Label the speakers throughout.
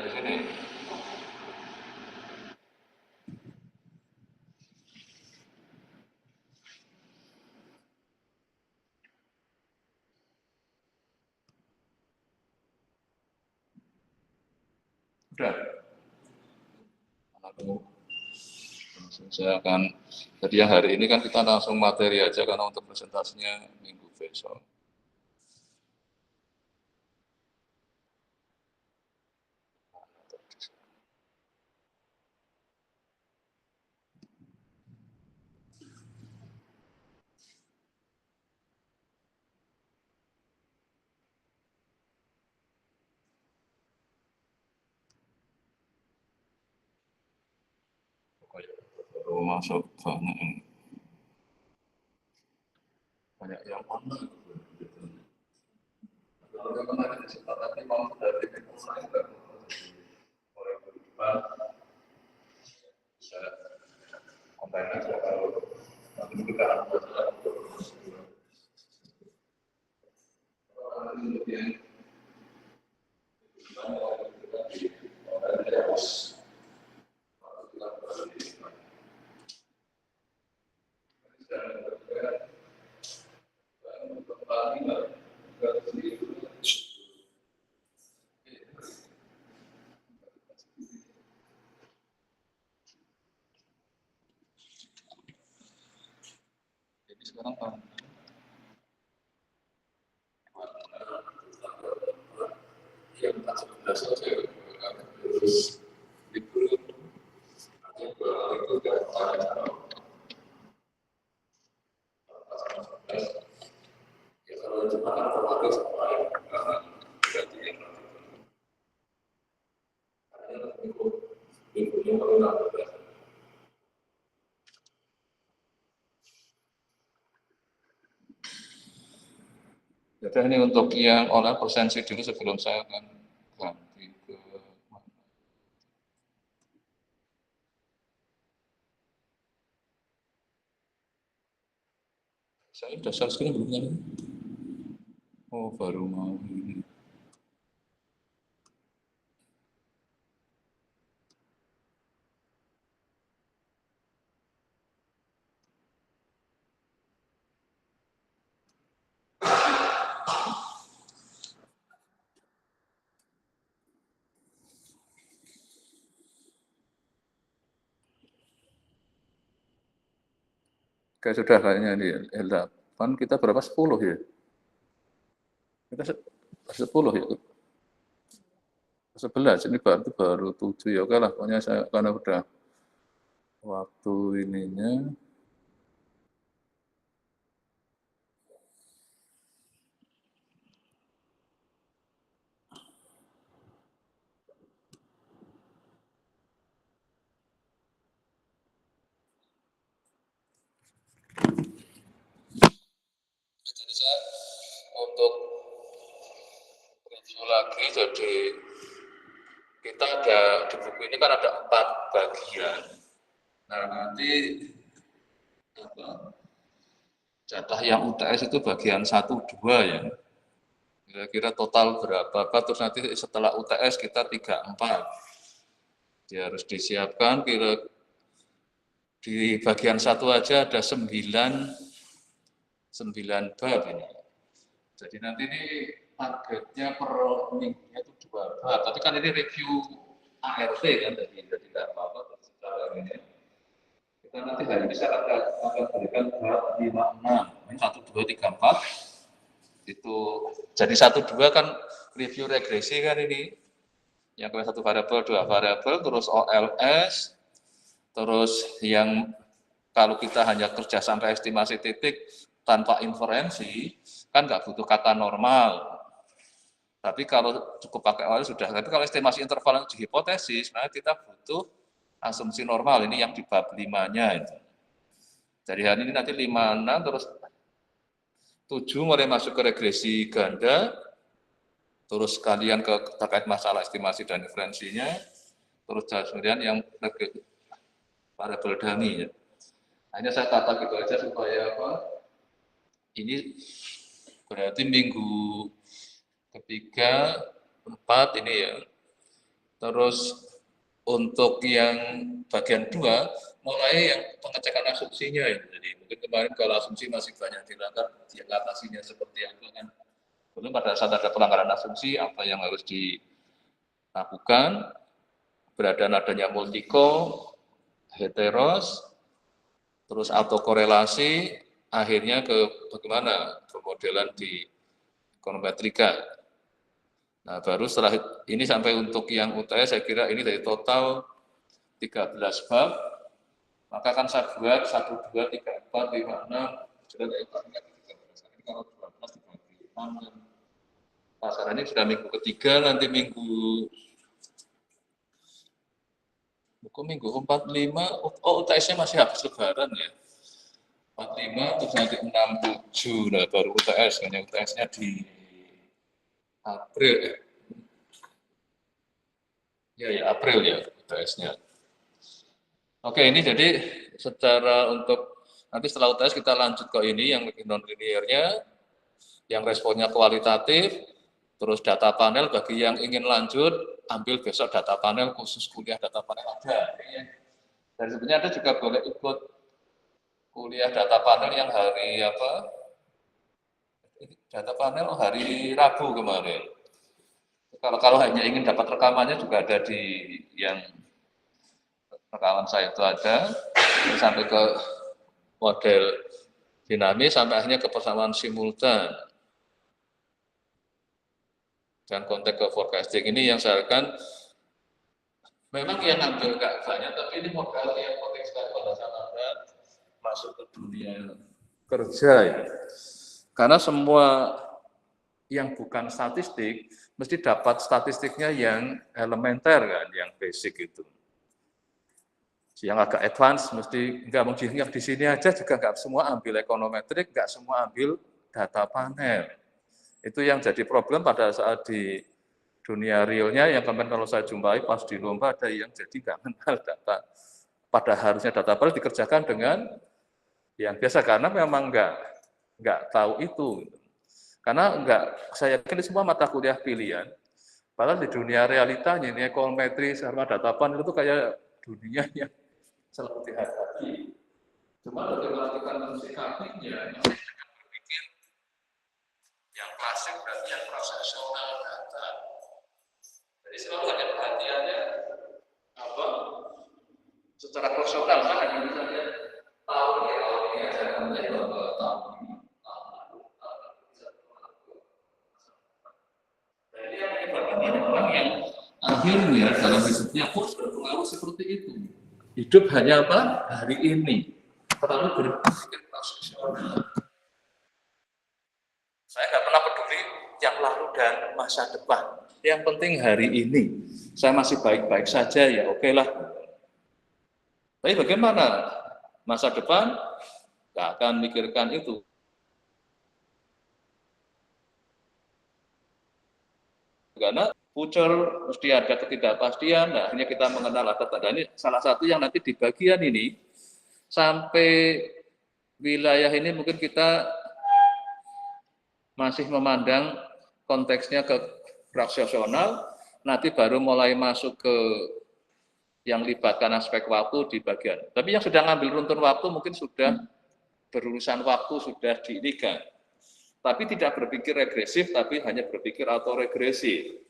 Speaker 1: di sini. Udah. Saya akan, jadi yang hari ini kan kita langsung materi aja karena untuk presentasinya minggu besok. Baru masuk banyak yang mana kalau kemarin kesempatan mau dari online mulai berubah bisa online aja kalau nanti kita akan jadi sekarang yang tak sebelas saja terus libur jadi ini untuk yang online presensi dulu sebelum saya akan ganti ke saya sudah share screen belum kan? Oh baru mau ini. Oke, sudah kayaknya ini L8 kita berapa? 10 ya? Kita 10 ya? 11, ini baru 7 ya. Oke lah, pokoknya saya karena udah waktu ininya. Jadi saya untuk review lagi, jadi kita ada di buku ini kan ada 4 bagian. Nah nanti jatah yang UTS itu bagian 1, 2 ya. Kira-kira total berapa? Terus nanti setelah UTS kita 3, 4. Dia harus disiapkan kira di bagian 1 aja ada 9 bab ini. Jadi nanti ini targetnya per minggunya itu 2 bab. Tapi kan ini review ART kan, jadi tidak apa-apa secara ini. Kita nanti hari ini saya akan berikan bab 5, 6. Ini 1, 2, 3, 4. Itu jadi 1, 2 kan review regresi kan ini. Yang satu variabel, 2 variabel, terus OLS, terus yang kalau kita hanya kerja sampai estimasi titik tanpa inferensi, kan nggak butuh kata normal. Tapi kalau cukup pakai OLS sudah. Tapi kalau estimasi interval yang hipotesis, sebenarnya kita butuh asumsi normal. Ini yang di bab 5-nya itu. Jadi hari ini nanti 5, 6, terus 7 mulai masuk ke regresi ganda, terus kalian terkait masalah estimasi dan inferensinya, terus kemudian yang variabel dummy ya. Hanya saya tata gitu aja supaya apa? Ini berarti minggu ketiga, 4 ini ya. Terus untuk yang bagian 2, mulai yang pengecekan asumsinya. Jadi mungkin kemarin kalau asumsi masih banyak dilanggar, yang atasinya seperti apa kan. Belum pada saat ada pelanggaran asumsi, apa yang harus dilakukan, beradaan adanya multiko, heteros, terus autokorelasi, akhirnya ke bagaimana pemodelan di ekonometrika. Nah, baru setelah ini sampai untuk yang UTS, saya kira ini dari total 13 bab, maka kan saya buat 1, 2, 3, 4, 5, 6, sudah dari 13. Ini kalau 12 dibagi 6, dan pasarannya sudah minggu ketiga, nanti minggu 45, oh UTS-nya masih habis lebaran ya. 45, terus nanti 6, 7, nah baru UTS, hanya UTS-nya di April ya April ya UTS-nya. Oke, ini jadi secara untuk nanti setelah UTS kita lanjut ke ini yang non-linearnya, yang responnya kualitatif, terus data panel bagi yang ingin lanjut, ambil besok data panel khusus kuliah data panel ada. Dan sebenarnya ada juga boleh ikut kuliah data panel yang hari apa? Data panel hari Rabu kemarin. Kalau hanya ingin dapat rekamannya juga ada di yang rekaman saya itu ada, sampai ke model dinamis, sampai akhirnya ke persamaan simultan. Dan konteks ke forecasting ini yang saya akan memang yang ngambil gak banyak, tapi ini modal yang potensial pada saat Anda masuk ke dunia kerja ya. Karena semua yang bukan statistik mesti dapat statistiknya yang elementer kan, yang basic itu. Yang agak advance mesti nggak mungkin yang di sini aja juga nggak semua ambil ekonometrik, nggak semua ambil data panel. Itu yang jadi problem pada saat di dunia realnya yang kemarin kalau saya jumpai pas di lomba ada yang jadi nggak kenal data. Pada harusnya data panel dikerjakan dengan yang biasa karena memang nggak tahu itu. Karena saya yakin semua mata kuliah pilihan. Padahal di dunia realitanya ini ekonometri sama data panel itu kayak dunia yang selalu dihadapi. Cuma bagaimana kita mensikapinya, berpikir yang klasik berarti yang prosesional data. Jadi selalu ada perhatiannya apa? Secara profesional kan ada misalnya tahun ya kalau ini ada kemudian tahun ini, tahun lalu, jadi yang menyebabkan banyak orang yang akhirnya dalam hidupnya pun berpengaruh seperti itu. Hidup hanya apa? Hari ini. Terlalu berpikir profesional. Saya nggak pernah peduli yang lalu dan masa depan. Yang penting hari ini. Saya masih baik-baik saja ya oke lah. Tapi bagaimana masa depan? Nggak akan mikirkan itu. Karena future mesti ada ketidakpastian, nah akhirnya kita mengenal data. Dan ini salah satu yang nanti di bagian ini, sampai wilayah ini mungkin kita masih memandang konteksnya ke fraksional, nanti baru mulai masuk ke yang libatkan aspek waktu di bagian. Tapi yang sudah ngambil runtun waktu mungkin sudah berurusan waktu, sudah diinikan. Tapi tidak berpikir regresif, tapi hanya berpikir autoregresif.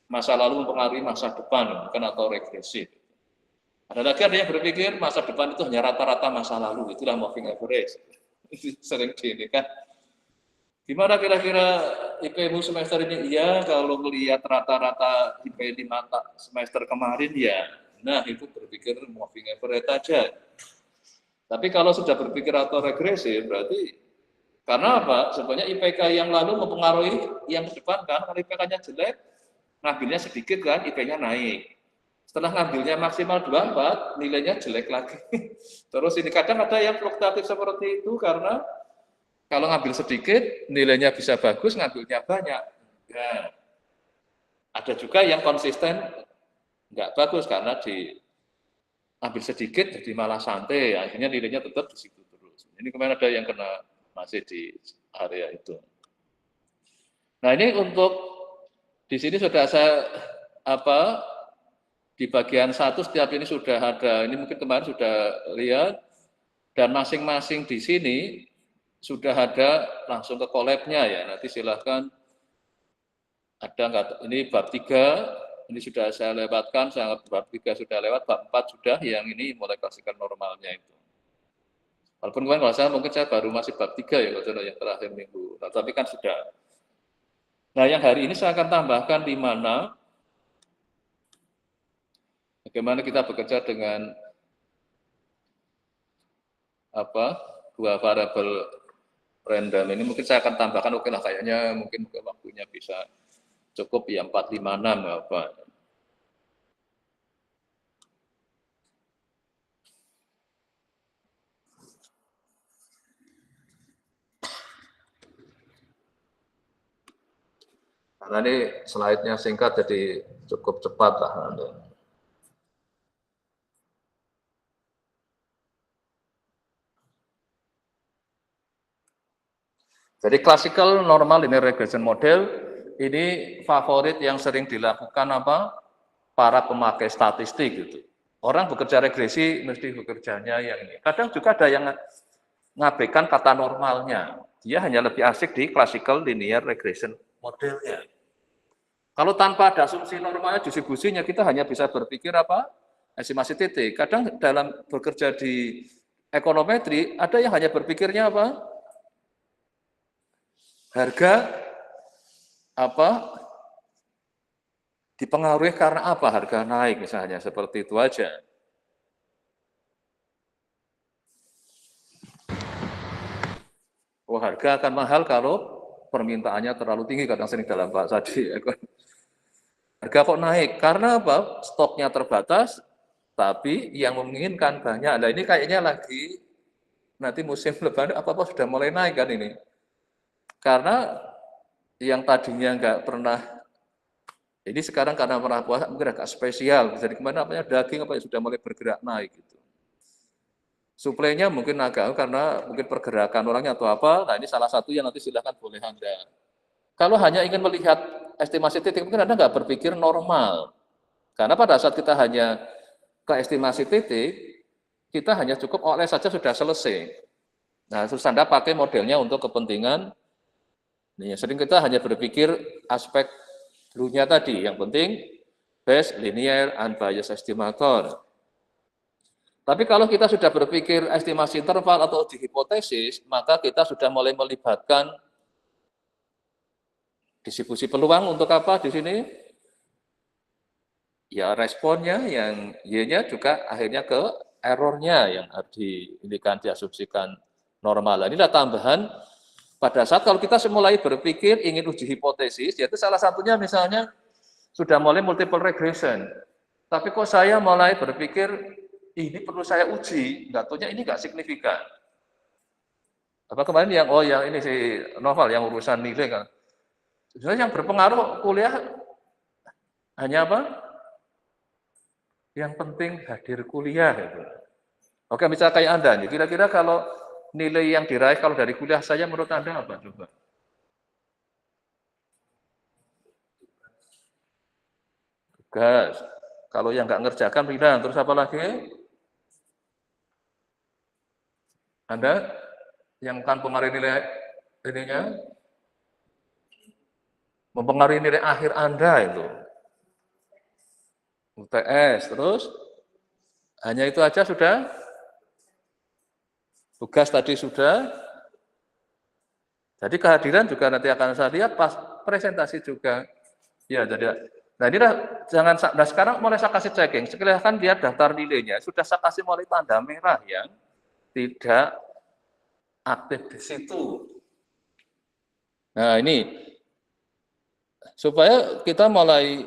Speaker 1: Masa lalu mempengaruhi masa depan, bukan autoregresif. Ada lagi yang berpikir masa depan itu hanya rata-rata masa lalu, itulah moving average. Sering diinikan. Gimana kira-kira IP-mu semester ini? Iya, kalau melihat rata-rata IP di mata semester kemarin ya. Nah, itu berpikir moving average aja. Tapi kalau sudah berpikir autoregresif, berarti karena apa? Sebenarnya IPK yang lalu mempengaruhi yang ke depan kan, kalau IPK-nya jelek, ngambilnya sedikit kan, IP-nya naik. Setelah ngambilnya maksimal 24, nilainya jelek lagi. Terus ini kadang ada yang fluktuatif seperti itu karena kalau ngambil sedikit, nilainya bisa bagus, ngambilnya banyak. Nah, ada juga yang konsisten nggak bagus karena diambil sedikit jadi malah santai, akhirnya nilainya tetap di situ terus. Ini kemarin ada yang kena masih di area itu. Nah ini untuk di sini sudah saya Di bagian satu setiap ini sudah ada, ini mungkin kemarin sudah lihat, dan masing-masing di sini sudah ada langsung ke collab-nya ya. Nanti silahkan ada nggak, ini bab 3, ini sudah saya lewatkan, saya bab 3 sudah lewat, bab 4 sudah, yang ini mulai klasikan normalnya itu. Walaupun kemarin kalau saya mungkin saya baru masih bab 3 ya, kalau yang terakhir minggu, tapi kan sudah. Nah yang hari ini saya akan tambahkan di mana bagaimana kita bekerja dengan dua variabel random ini. Mungkin saya akan tambahkan, oke lah kayaknya mungkin waktunya bisa cukup ya 4, 5, 6 apa. Karena ini slide-nya singkat jadi cukup cepat lah. Jadi classical normal linear regression model ini favorit yang sering dilakukan para pemakai statistik gitu. Orang bekerja regresi mesti bekerjanya yang ini. Kadang juga ada yang ngabaikan kata normalnya. Dia hanya lebih asik di classical linear regression modelnya. Kalau tanpa ada asumsi normalnya, distribusinya, kita hanya bisa berpikir estimasi titik. Kadang dalam bekerja di ekonometri, ada yang hanya berpikirnya harga dipengaruhi karena harga naik misalnya, seperti itu aja. Harga akan mahal kalau permintaannya terlalu tinggi, kadang sering dalam bahasa di harga kok naik karena stoknya terbatas, tapi yang menginginkan banyak. Nah ini kayaknya lagi nanti musim lebaran apa sudah mulai naik kan ini, karena yang tadinya nggak pernah, ini sekarang karena pernah puasa mungkin agak spesial. Jadi kemana daging sudah mulai bergerak naik gitu. Suplainya mungkin agak karena mungkin pergerakan orangnya atau apa. Nah ini salah satu yang nanti silahkan boleh Anda. Kalau hanya ingin melihat estimasi titik, mungkin Anda nggak berpikir normal. Karena pada saat kita hanya ke estimasi titik, kita hanya cukup oleh saja sudah selesai. Nah terus Anda pakai modelnya untuk kepentingan, sering kita hanya berpikir aspek dulunya tadi, yang penting base linear unbiased estimator. Tapi kalau kita sudah berpikir estimasi interval atau uji hipotesis, maka kita sudah mulai melibatkan distribusi peluang untuk apa di sini? Ya responnya yang Y-nya juga akhirnya ke errornya yang diasumsikan normal. Inilah tambahan pada saat kalau kita mulai berpikir ingin uji hipotesis, yaitu salah satunya misalnya sudah mulai multiple regression. Tapi kok saya mulai berpikir ini perlu saya uji, nggak taunya ini nggak signifikan. Kemarin yang ini si Novel yang urusan nilai kan. Sebenarnya yang berpengaruh kuliah hanya yang penting hadir kuliah gitu. Oke, misalnya kayak Anda nih, kira-kira kalau nilai yang diraih kalau dari kuliah saya menurut Anda apa coba? Tugas. Kalau yang nggak ngerjakan bilang, terus apa lagi? Anda yang kan mempengaruhi nilai ininya, mempengaruhi nilai akhir Anda itu. UTS, terus hanya itu aja sudah? Tugas tadi sudah? Jadi kehadiran juga nanti akan saya lihat pas presentasi juga. Ya, jadi nah inilah jangan. Nah sekarang mulai saya kasih checking. Silahkan lihat daftar nilainya. Sudah saya kasih mulai tanda merah yang tidak aktif di situ. Nah ini supaya kita mulai.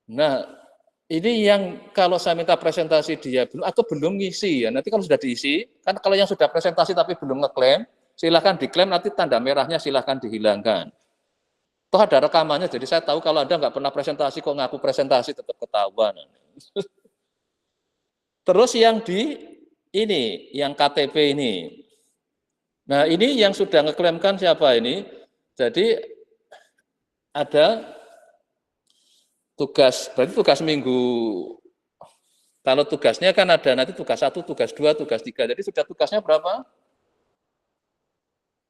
Speaker 1: Nah ini yang kalau saya minta presentasi dia belum atau belum ngisi ya. Nanti kalau sudah diisi, kan kalau yang sudah presentasi tapi belum ngeklaim, silahkan diklaim, nanti tanda merahnya silahkan dihilangkan. Toh ada rekamannya, jadi saya tahu kalau Anda nggak pernah presentasi, kok ngaku presentasi tetap ketahuan. Terus yang ini, yang KTP ini. Nah ini yang sudah ngeklaimkan siapa ini? Jadi ada berarti tugas minggu, kalau tugasnya kan ada nanti tugas 1, tugas 2, tugas 3, jadi sudah tugasnya berapa?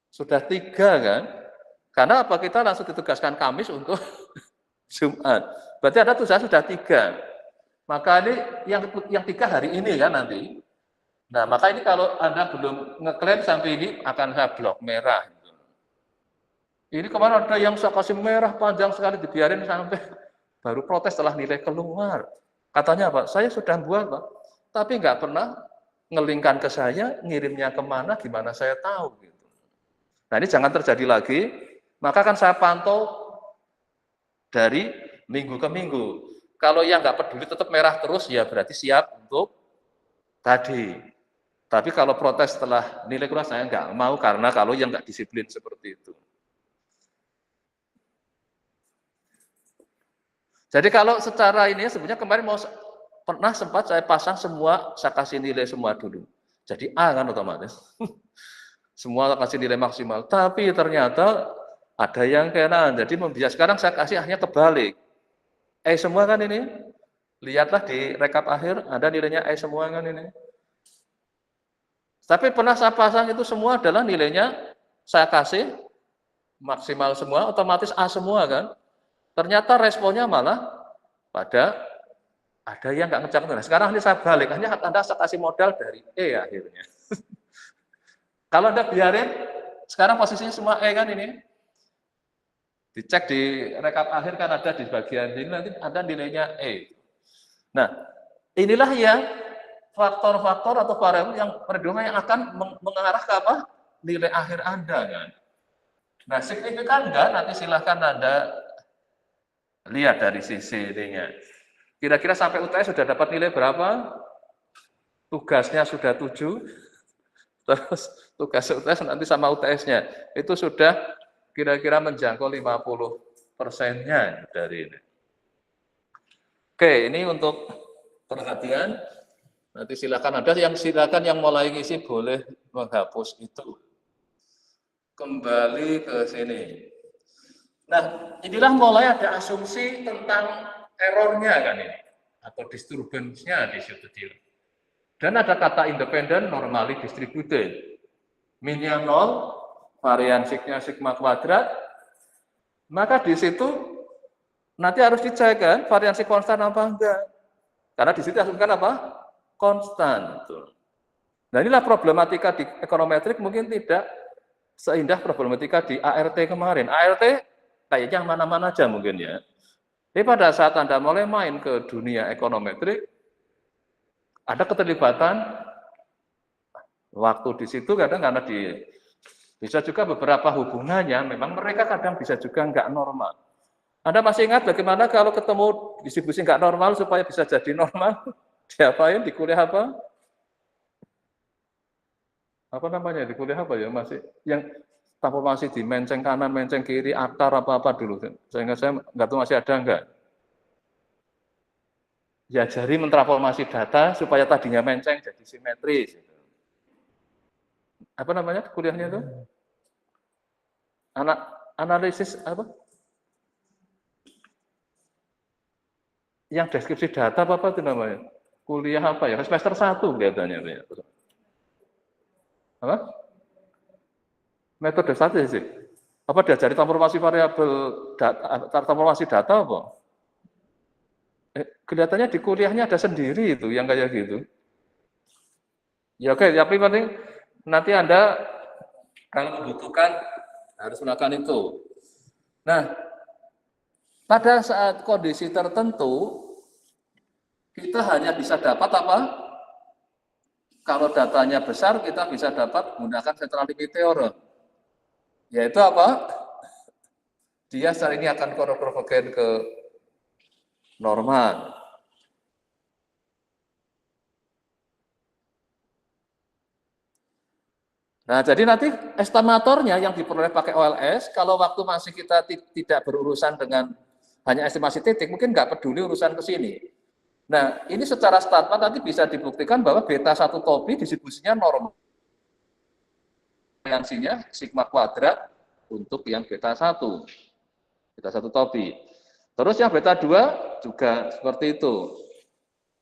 Speaker 1: Sudah 3 kan? Karena apa, kita langsung ditugaskan Kamis untuk Jumat. Berarti ada tugas sudah 3. Maka ini yang 3 hari ini kan nanti. Nah, maka ini kalau Anda belum ngeklaim sampai ini akan saya blok merah. Ini kemarin ada yang saya kasih merah panjang sekali, dibiarin sampai baru protes setelah nilai keluar. Katanya Pak, saya sudah buat Pak, tapi nggak pernah ngelingkan ke saya, ngirimnya kemana, gimana saya tahu. Gitu. Nah ini jangan terjadi lagi, maka kan saya pantau dari minggu ke minggu. Kalau yang nggak peduli tetap merah terus, ya berarti siap untuk tadi. Tapi kalau protes setelah nilai keluar, saya nggak mau, karena kalau yang nggak disiplin seperti itu. Jadi kalau secara ini sebenarnya kemarin pernah sempat saya pasang semua, saya kasih nilai semua dulu. Jadi A kan otomatis. Semua kasih nilai maksimal. Tapi ternyata ada yang kena. Jadi membias. Sekarang saya kasih hanya kebalik. E semua kan ini. Lihatlah di rekap akhir ada nilainya E semua kan ini. Tapi pernah saya pasang itu semua adalah nilainya saya kasih maksimal semua, otomatis A semua kan. Ternyata responnya malah pada ada yang nggak ngecap. Nah, sekarang ini saya balik, hanya Anda saya kasih modal dari E akhirnya. Kalau Anda biarin, sekarang posisinya semua E kan ini. Dicek di rekap akhir kan ada di bagian ini, nanti ada nilainya E. Nah, inilah yang faktor-faktor atau variabel yang perhitungan yang akan mengarah ke apa? Nilai akhir Anda kan. Nah, signifikan enggak? Nanti silahkan Anda lihat dari sisi ininya. Kira-kira sampai UTS sudah dapat nilai berapa? Tugasnya sudah 7. Terus tugas UTS nanti sama UTS-nya. Itu sudah kira-kira menjangkau 50%-nya dari ini. Oke, ini untuk perhatian. Nanti silakan yang mulai ngisi boleh menghapus itu. Kembali ke sini. Nah, inilah mulai ada asumsi tentang errornya kan ini, atau disturbance-nya di situ. Dan ada kata independen normally distributed. Min-nya 0, variansinya sigma kuadrat, maka di situ nanti harus dicek kan, variansi konstan apa enggak. Karena di situ asumsikan apa? Konstan. Nah inilah problematika di ekonometrik mungkin tidak seindah problematika di ART kemarin. ART kayaknya mana-mana aja mungkin ya. Tapi pada saat Anda mulai main ke dunia ekonometrik, ada keterlibatan waktu di situ kadang karena bisa juga beberapa hubungannya, memang mereka kadang bisa juga nggak normal. Anda masih ingat bagaimana kalau ketemu distribusi nggak normal supaya bisa jadi normal? Diapain di kuliah apa? Apa namanya di kuliah apa ya, masih yang transformasi di menceng kanan, menceng kiri, akar apa-apa dulu. Sehingga saya nggak tahu masih ada enggak. Ya jari mentransformasi data supaya tadinya menceng jadi simetris. Apa namanya kuliahnya itu? Analisis apa? Yang deskripsi data apa itu namanya? Kuliah apa ya? Semester 1 kelihatannya. Apa? Metode statistik. Apa diajari transformasi variabel data, transformasi data apa? Kelihatannya di kuliahnya ada sendiri itu yang kayak gitu. Ya oke, tapi penting nanti Anda kalau membutuhkan harus melakukan itu. Nah, pada saat kondisi tertentu kita hanya bisa dapat apa? Kalau datanya besar kita bisa dapat menggunakan centrality theorem. Yaitu apa? Dia saat ini akan konvergen ke normal. Nah, jadi nanti estimatornya yang diperoleh pakai OLS, kalau waktu masih kita tidak berurusan dengan hanya estimasi titik, mungkin nggak peduli urusan ke sini. Nah, ini secara statement nanti bisa dibuktikan bahwa beta 1 topi distribusinya normal. Variansinya sigma kuadrat untuk yang beta 1. Beta 1 topi. Terus yang beta 2 juga seperti itu.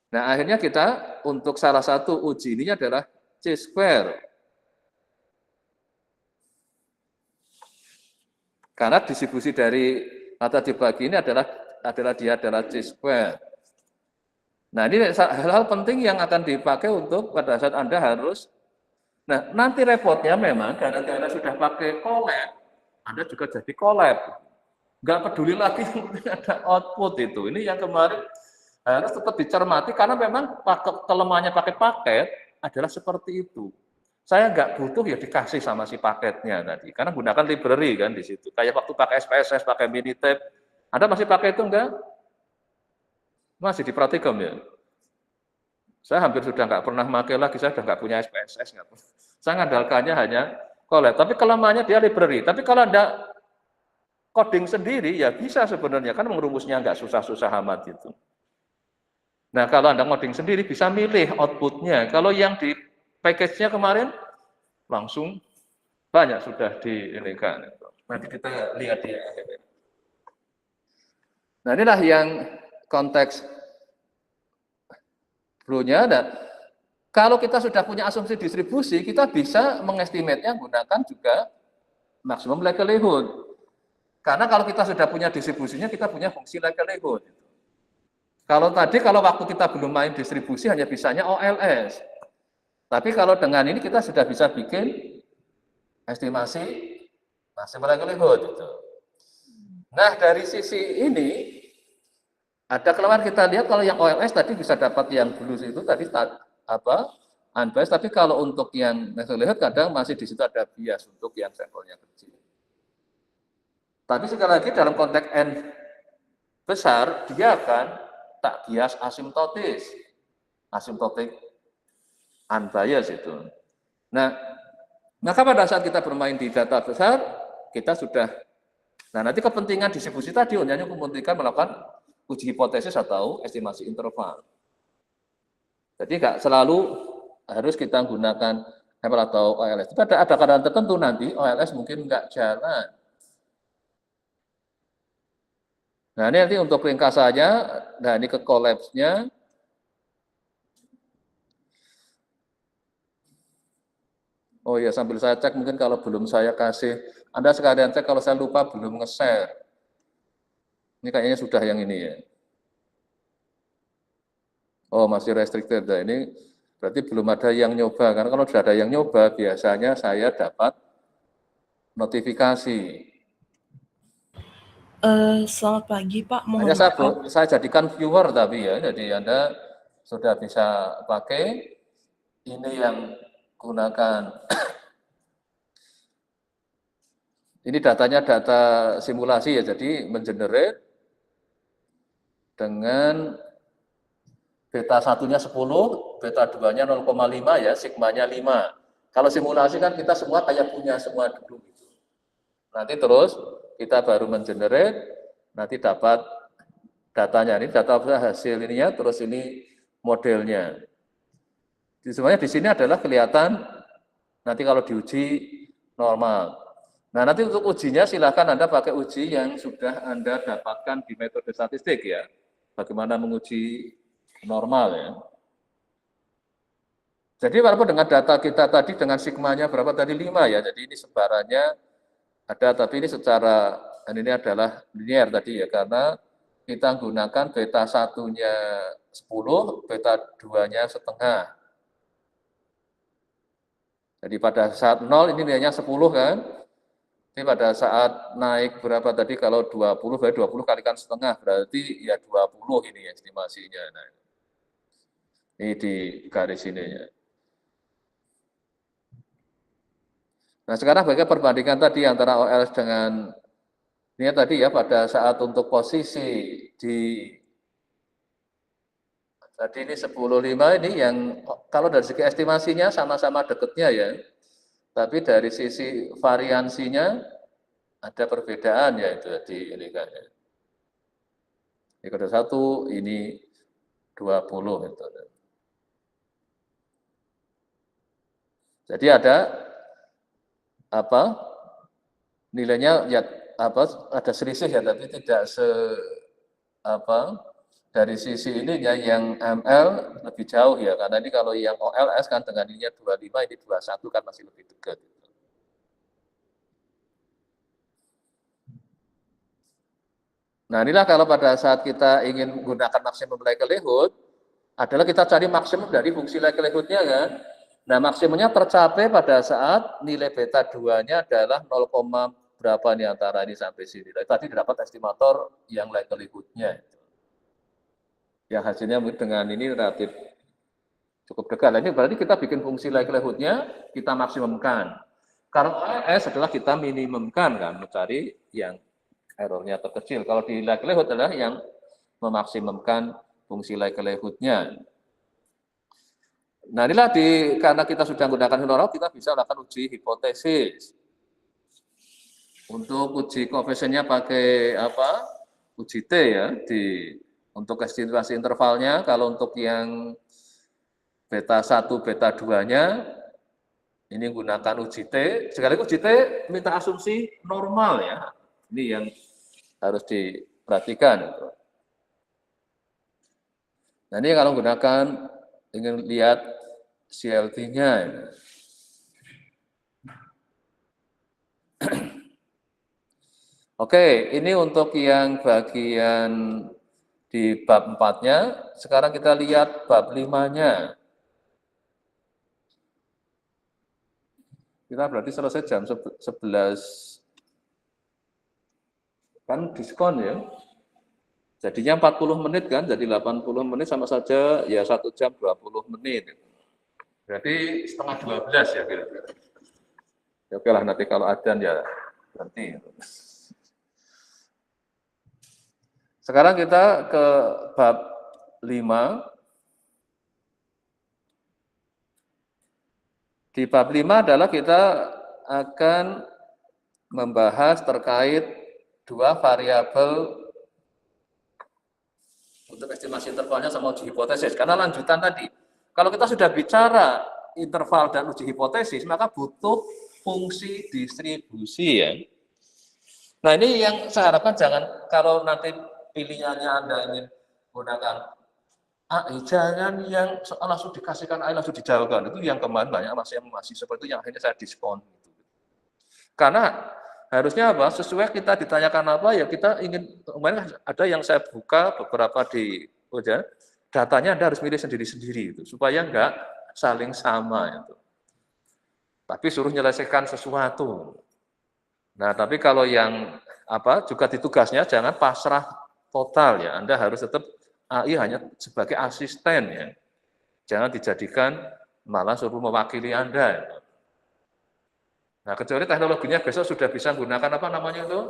Speaker 1: Nah, akhirnya kita untuk salah satu uji ininya adalah C-square. Karena distribusi dari mata dibagi ini adalah C-square. Nah, ini hal-hal penting yang akan dipakai untuk pada saat Anda harus. Nah, nanti repotnya memang gara-gara sudah pakai collab, Anda juga jadi collab. Nggak peduli lagi ada output itu. Ini yang kemarin harus tetap dicermati karena memang kelemahannya pakai paket adalah seperti itu. Saya nggak butuh ya dikasih sama si paketnya tadi, karena gunakan library kan di situ. Kayak waktu pakai SPSS, pakai Minitab, Anda masih pakai itu enggak? Masih di Praticum ya? Saya hampir sudah nggak pernah pakai lagi, saya sudah nggak punya SPSS. Saya ngandalkannya hanya collab, tapi kelemahannya dia library. Tapi kalau Anda coding sendiri, ya bisa sebenarnya, kan merumusnya nggak susah-susah amat gitu. Nah, kalau Anda coding sendiri, bisa milih outputnya. Kalau yang di package-nya kemarin langsung banyak sudah diinikan. Nanti kita lihat di akhir. Nah, inilah yang konteks dulunya. Dan kalau kita sudah punya asumsi distribusi, kita bisa mengestimate-nya menggunakan juga maksimum likelihood. Karena kalau kita sudah punya distribusinya, kita punya fungsi likelihood. Kalau waktu kita belum main distribusi, hanya bisanya OLS. Tapi kalau dengan ini kita sudah bisa bikin estimasi maximum likelihood. Gitu. Nah, dari sisi ini, ada kelemahan kita lihat kalau yang OLS tadi bisa dapat yang blues itu tadi unbiased, tapi kalau untuk yang likelihood kadang masih di situ ada bias untuk yang sampelnya kecil. Tapi sekali lagi dalam konteks N besar, dia akan tak bias asimptotik unbiased itu. Nah, maka pada saat kita bermain di data besar, kita sudah, nah nanti kepentingan distribusi tadi hanya memungkinkan melakukan uji hipotesis atau estimasi interval. Jadi nggak selalu harus kita gunakan ML atau OLS. Tapi ada keadaan tertentu nanti OLS mungkin nggak jalan. Nah, ini nanti untuk ringkasannya, nah ini ke collapse-nya. Oh ya, sambil saya cek mungkin kalau belum saya kasih, Anda sekalian cek kalau saya lupa belum nge-share. Ini kayaknya sudah yang ini ya. Oh, masih restricted. Nah, ini berarti belum ada yang nyoba, karena kalau sudah ada yang nyoba, biasanya saya dapat notifikasi.
Speaker 2: Selamat pagi Pak, mohon
Speaker 1: Hanya
Speaker 2: maaf.
Speaker 1: saya jadikan viewer tapi ya, jadi Anda sudah bisa pakai ini yang gunakan. Ini datanya data simulasi ya, jadi mengenerate dengan beta 1-nya 10, beta 2-nya 0,5 ya, sigmanya 5. Kalau simulasi kan kita semua kayak punya semua dulu. Nanti terus kita baru mengenerate, nanti dapat datanya. Ini data hasil ininya, terus ini modelnya. Semuanya di sini adalah kelihatan nanti kalau diuji normal. Nah, nanti untuk ujinya silakan Anda pakai uji yang sudah Anda dapatkan di metode statistik ya. Bagaimana menguji normal ya. Jadi walaupun dengan data kita tadi dengan sigmanya berapa tadi 5 ya. Jadi ini sebarannya ada, tapi ini secara ini adalah linear tadi ya, karena kita gunakan beta 1-nya 10, beta 2-nya setengah. Jadi pada saat 0 ini nilainya 10 kan. Ini pada saat naik berapa tadi, kalau 20, berarti 20 kalikan setengah, berarti ya 20 ini estimasinya. Nah, ini di garis ini ya. Nah, sekarang bagaimana perbandingan tadi antara OLS dengan ini tadi ya, pada saat untuk posisi di tadi ini 10,5 ini yang kalau dari segi estimasinya sama-sama dekatnya ya. Tapi dari sisi variansinya ada perbedaan ya itu di ini kan. Ini kode 1, ini 20 gitu. Jadi ada nilainya ya ada selisih ya, tapi tidak dari sisi ininya yang ML lebih jauh ya, karena ini kalau yang OLS kan dengan ininya 25, ini 21 kan masih lebih dekat. Nah inilah kalau pada saat kita ingin menggunakan maksimum likelihood, adalah kita cari maksimum dari fungsi likelihood-nya kan. Nah maksimumnya tercapai pada saat nilai beta 2-nya adalah 0, berapa nih antara ini sampai sini. Tadi dapat estimator yang likelihood-nya. Yang hasilnya dengan ini relatif cukup dekat. Nah, ini berarti kita bikin fungsi likelihood-nya, kita maksimumkan. Karena S adalah kita minimumkan kan, mencari yang error-nya terkecil. Kalau di likelihood adalah yang memaksimumkan fungsi likelihood-nya. Nah, inilah karena kita sudah menggunakan Hilbert, kita bisa lakukan uji hipotesis. Untuk uji koefisiennya pakai apa? Uji T ya, untuk estimasi intervalnya. Kalau untuk yang beta 1, beta 2-nya, ini gunakan uji T. Sekali uji T minta asumsi normal ya. Ini yang harus diperhatikan. Nah ini kalau gunakan, ingin lihat CLT-nya. Oke, ini untuk yang bagian di bab 4-nya. Sekarang kita lihat bab 5-nya. Kita berarti selesai jam 11. Kan diskon ya. Jadinya 40 menit kan, jadi 80 menit sama saja ya 1 jam 20 menit. Berarti setengah 12 ya kira-kira. Ya oke lah, nanti kalau adzan ya berhenti. Sekarang kita ke bab 5. Di bab 5 adalah kita akan membahas terkait dua variabel untuk estimasi intervalnya sama uji hipotesis. Karena lanjutan tadi, kalau kita sudah bicara interval dan uji hipotesis, maka butuh fungsi distribusi ya. Nah ini yang saya harapkan jangan, kalau nanti pilihannya Anda ingin menggunakan AI, jangan yang langsung dikasihkan AI langsung dijawabkan. Itu yang kemarin banyak masih seperti itu yang akhirnya saya diskon. Karena harusnya apa? Sesuai kita ditanyakan apa ya kita ingin. Kemarin ada yang saya buka beberapa di datanya Anda harus milih sendiri-sendiri itu supaya enggak saling sama itu. Tapi suruh menyelesaikan sesuatu. Nah, tapi kalau yang juga di tugasnya jangan pasrah total ya. Anda harus tetap AI hanya sebagai asisten ya. Jangan dijadikan malah suruh mewakili Anda. Nah, kecuali teknologinya besok sudah bisa menggunakan apa namanya itu?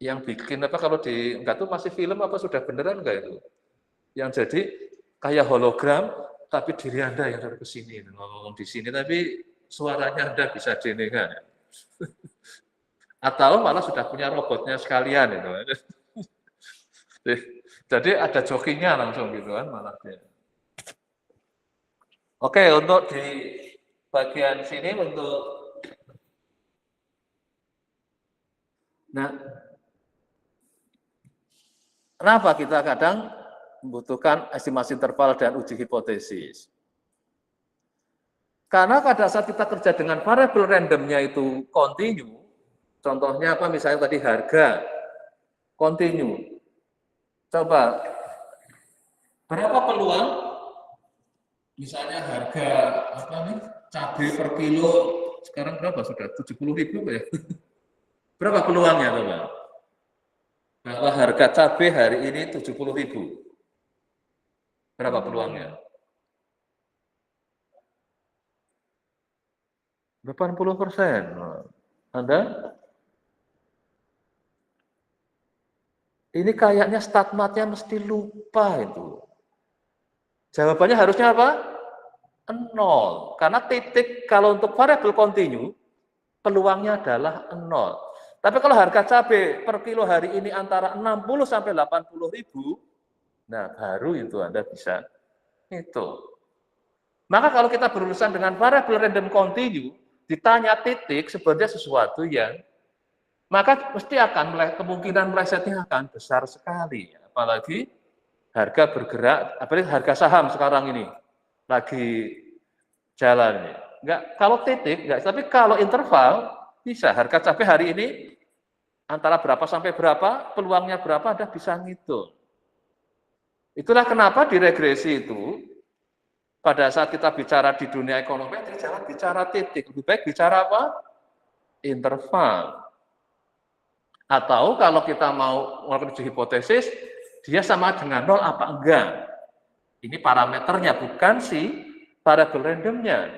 Speaker 1: Yang bikin kalau enggak tuh masih film apa sudah beneran enggak itu? Yang jadi kayak hologram tapi diri Anda yang dari ke sini ngomong di sini tapi suaranya Anda bisa dengarkan. Atau malah sudah punya robotnya sekalian itu. Jadi ada jokinya langsung gitu kan malah dia. Oke, untuk di bagian sini nah, kenapa kita kadang membutuhkan estimasi interval dan uji hipotesis? Karena pada saat kita kerja dengan variabel randomnya itu kontinu, contohnya apa misalnya tadi harga kontinu. Coba berapa peluang misalnya harga cabai per kilo sekarang berapa sudah 70.000 ya? Berapa peluangnya coba? Bahwa harga cabai hari ini 70.000. Berapa peluangnya? 80%. Anda? Ini kayaknya statmatnya mesti lupa itu. Jawabannya harusnya apa? 0. Karena titik kalau untuk variabel kontinu, peluangnya adalah 0. Tapi kalau harga cabai per kilo hari ini antara 60 sampai 80.000, nah baru itu Anda bisa hitung. Maka kalau kita berurusan dengan variabel random kontinu, ditanya titik sebenarnya sesuatu yang maka mesti akan kemungkinan melesetnya akan besar sekali. Apalagi harga bergerak, apalagi harga saham sekarang ini lagi jalan. Enggak, kalau titik enggak, tapi kalau interval bisa. Harga cabai hari ini antara berapa sampai berapa, peluangnya berapa, Anda bisa ngitung. Itulah kenapa di regresi itu, pada saat kita bicara di dunia ekonomi, jangan bicara titik, lebih baik bicara apa? Interval. Atau kalau kita mau menuju hipotesis, dia sama dengan nol apa enggak? Ini parameternya, bukan si variabel randomnya.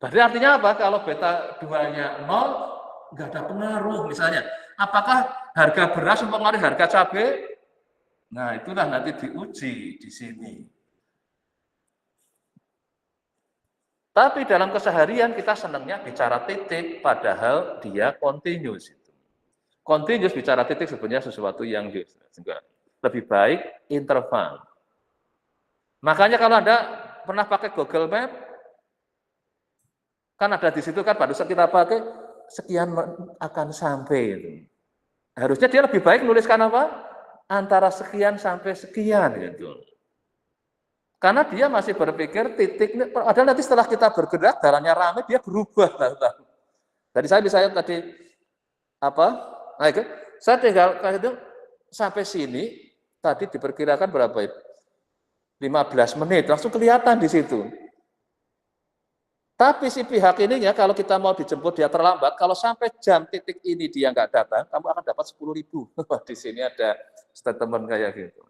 Speaker 1: Berarti artinya apa? Kalau beta 2-nya 0, enggak ada pengaruh. Misalnya, apakah harga beras mempengaruhi harga cabai? Nah, itulah nanti diuji di sini. Tapi dalam keseharian kita senangnya bicara titik, padahal dia continuous. Continuous bicara titik sebenarnya sesuatu yang lebih baik interval. Makanya kalau Anda pernah pakai Google Map, kan ada di situ kan pada saat kita pakai sekian akan sampai itu. Harusnya dia lebih baik nuliskan apa? Antara sekian sampai sekian gitu. Karena dia masih berpikir titik, padahal nanti setelah kita bergerak, jalannya ramai, dia berubah. Jadi saya misalnya tadi, nah itu, saya tinggal sampai sini, tadi diperkirakan berapa itu? 15 menit, langsung kelihatan di situ. Tapi si pihak ini ya, kalau kita mau dijemput dia terlambat, kalau sampai jam titik ini dia nggak datang, kamu akan dapat 10.000. Di sini ada statement kayak gitu.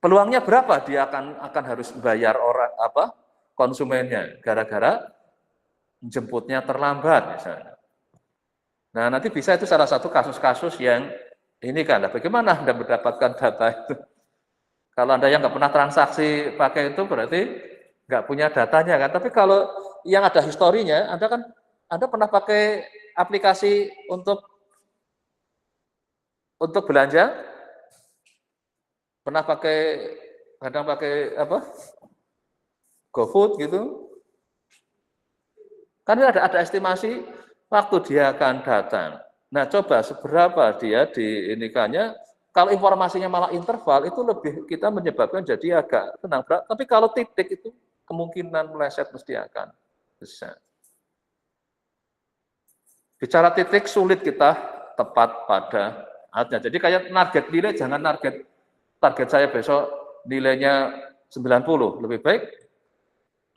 Speaker 1: Peluangnya berapa dia akan harus bayar orang konsumennya gara-gara jemputnya terlambat misalnya. Nah, nanti bisa itu salah satu kasus-kasus yang ini kan, bagaimana Anda mendapatkan data itu? Kalau Anda yang nggak pernah transaksi pakai itu berarti nggak punya datanya kan. Tapi kalau yang ada historinya, Anda pernah pakai aplikasi untuk belanja? Pernah kadang pakai GoFood gitu? Kan ada estimasi waktu dia akan datang. Nah, coba seberapa dia diinikannya. Kalau informasinya malah interval, itu lebih kita menyebabkan jadi agak tenang. Tapi kalau titik itu kemungkinan meleset mesti akan besar. Bicara titik sulit kita tepat pada artinya. Jadi kayak target nilai, jangan target saya besok nilainya 90, lebih baik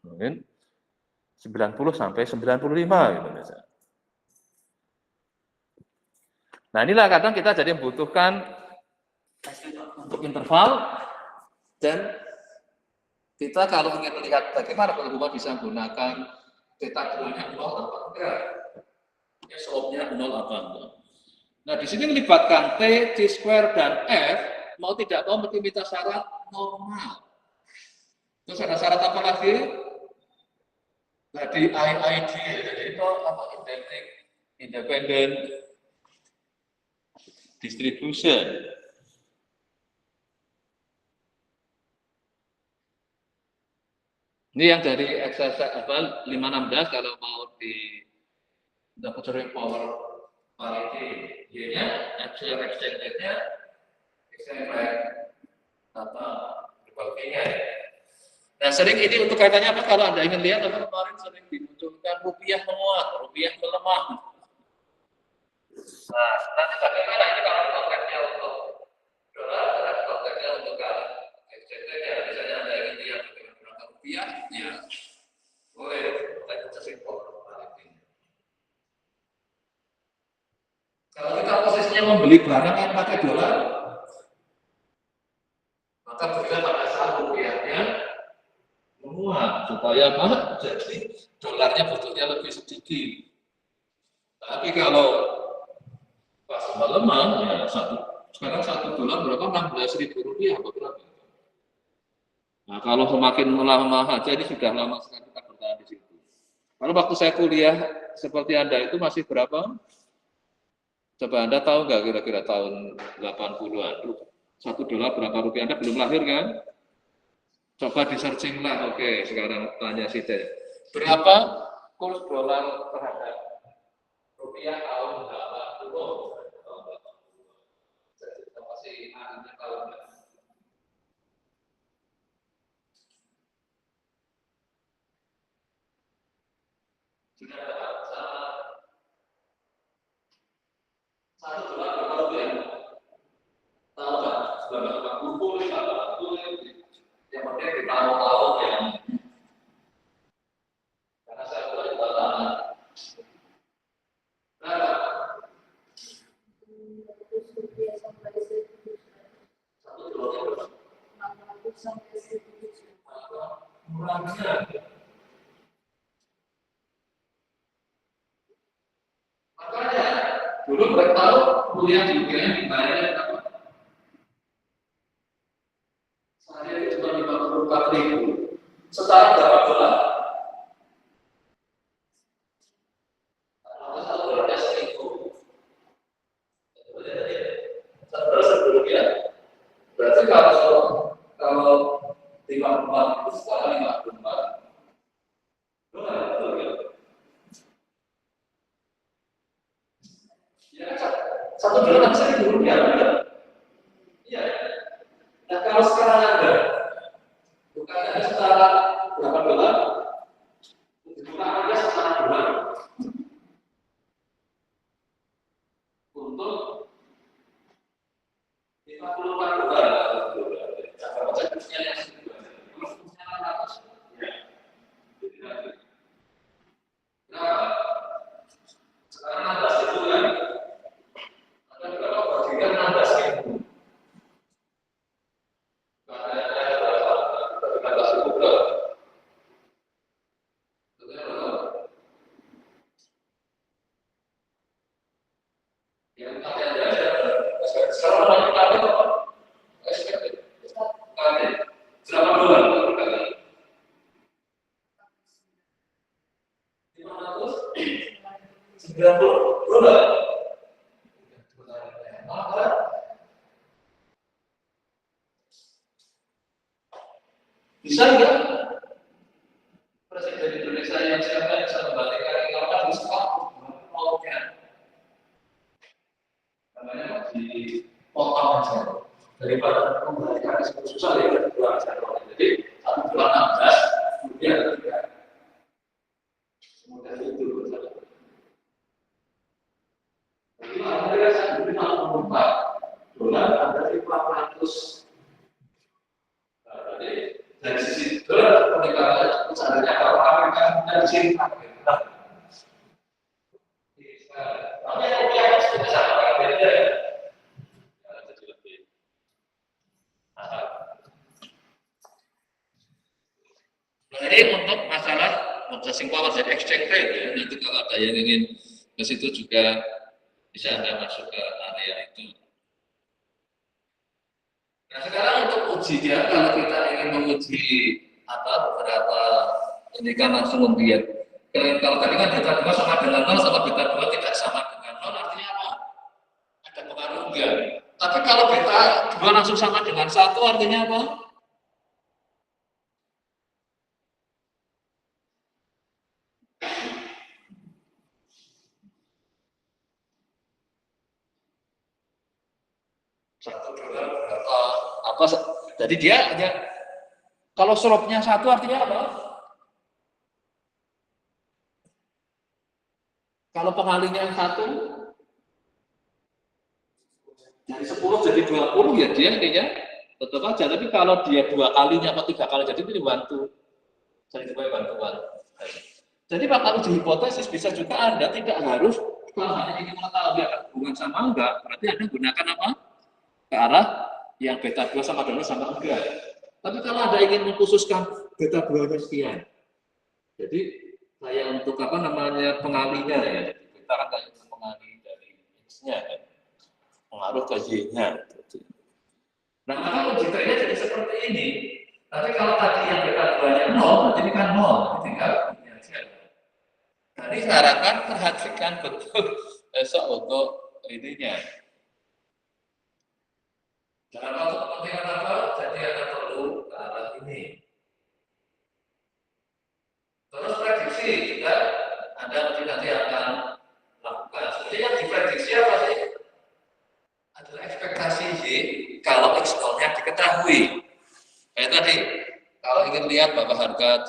Speaker 1: mungkin 90 sampai 95 gitu misalnya. Nah, inilah kadang kita jadi membutuhkan untuk interval, dan kita kalau ingin melihat bagaimana pertumbuhan bisa menggunakan theta 2-nya 0 apa enggak, ya slope-nya 0 apa enggak. Nah, di sini melibatkan T, T square, dan F, mau tidak mau mesti minta syarat normal. Terus ada syarat apa lagi? Tadi IID, jadi itu independent distribution. Ini yang dari exercise 516 kalau mau di dapat power parity, Y-nya, actual extended-nya, extended V-nya. Nah, sering ini untuk kaitannya apa? Kalau Anda ingin lihat, kemarin sering dimunculkan rupiah menguat, rupiah melemah. Nah, nanti bagaimana ini kalau konteksnya untuk dolar, dan konteksnya untuk exchange-nya, misalnya Anda ingin lihat bagaimana rupiah, ya boleh kita sesimpel. Kalau kita posisinya membeli barang yang pakai dolar, maka berikan pada saat rupiahnya menguat supaya apa? Jadi dolarnya butuhnya lebih sedikit. Tapi kalau pas melemah, ya sekarang $1 berapa? 16.000 rupiah berapa? Nah, kalau semakin melemah aja ini sudah lama sekali kita bertahan di situ. Kalau waktu saya kuliah seperti Anda itu masih berapa? Coba Anda tahu nggak kira-kira tahun 80-an? $1 berapa rupiah? Anda belum lahir kan? Coba di searching lah. Oke, sekarang tanya si Teh. Berapa kurs dolar terhadap rupiah tahun 80. Jadi masih anehnya tahun jika dapat satu dolar berapa rupiah? Tahu kan? 980, 880. Yang penting di tahun-tahun yang karena saya sudah di tanah. Berapa? Satu dolar murahnya. Makanya dulu mereka tahu kuliah di UGM dibayar apa? Saya itu cuma 54.000. Sekarang berapa dolar? Satu dolarnya 1.000. Satu dolar 1.000 rupiah. Berarti kalau 54 itu sekarang 54 dolar, betul ya? Ya kan? Satu dolar kan 1.000 rupiah, benar? Iya. Nah kalau sekarang ada, bukan ada secara berapa dolar, bukan ada secara dolar untuk 54 dolar. Cara baca kursnya yang segitu. Terus kursnya 600. Ya. Jadi nanti. Berapa? Sekarang 16.000 kan? Ada berapa bagikan 16.000? Bisa nggak Presiden Indonesia yang siapa bisa membalikan kalau kan bisa maunya namanya dipotong aja daripada membalikan susah ya dua jadi 1,16 kemudian tiga kemudian itu jadi Amerika saya beri 64 dolar ada 400. Dari sisi dolar peningkatan sebenarnya kalau Amerika dari sini tapi rupiah sudah sama beda ya. Jadi lebih. Nah, ini untuk masalah purchasing power jadi exchange rate ya. Nanti kalau ada yang ingin ke situ juga bisa Anda masuk ke area itu. Nah sekarang untuk ujinya kalau kita ingin menguji beberapa ini kan langsung membiak. Kalau tadi kan beta 2 sama dengan 0 sama beta 2 tidak sama dengan 0 artinya apa? Ada pengaruh enggak? Tapi kalau beta 2 langsung sama dengan 1 artinya apa? $1 apa? Jadi dia hanya kalau slopnya 1 artinya apa? Kalau pengalinya 1 dari 10 jadi 20 ya dia intinya tetap aja. Tapi kalau dia 2 kalinya atau 3 kali jadi itu bantu. Jadi bantuan. Jadi kalau uji hipotesis bisa juga Anda tidak harus kalau hanya ingin mengetahui ada hubungan sama enggak, berarti Anda gunakan apa? Ke arah yang beta 2 sama dengan sama enggak. Tapi kalau Anda ingin mengkhususkan beta 2-nya sekian. Jadi saya untuk apa namanya pengalinya ya. Kita kan kayak pengali dari X-nya kan. Pengaruh ke Y-nya. Nah, maka uji triknya jadi seperti ini. Tapi kalau tadi yang beta 2-nya 0, berarti ini kan 0, tinggal ini aja. Jadi sarankan perhatikan betul besok untuk ininya. Dalam waktu kepentingan apa? Jadi Anda perlu ke arah ini. Terus prediksi juga adalah ekspektasi Y kalau X0-nya diketahui. Kayak tadi, kalau ingin lihat bahwa harga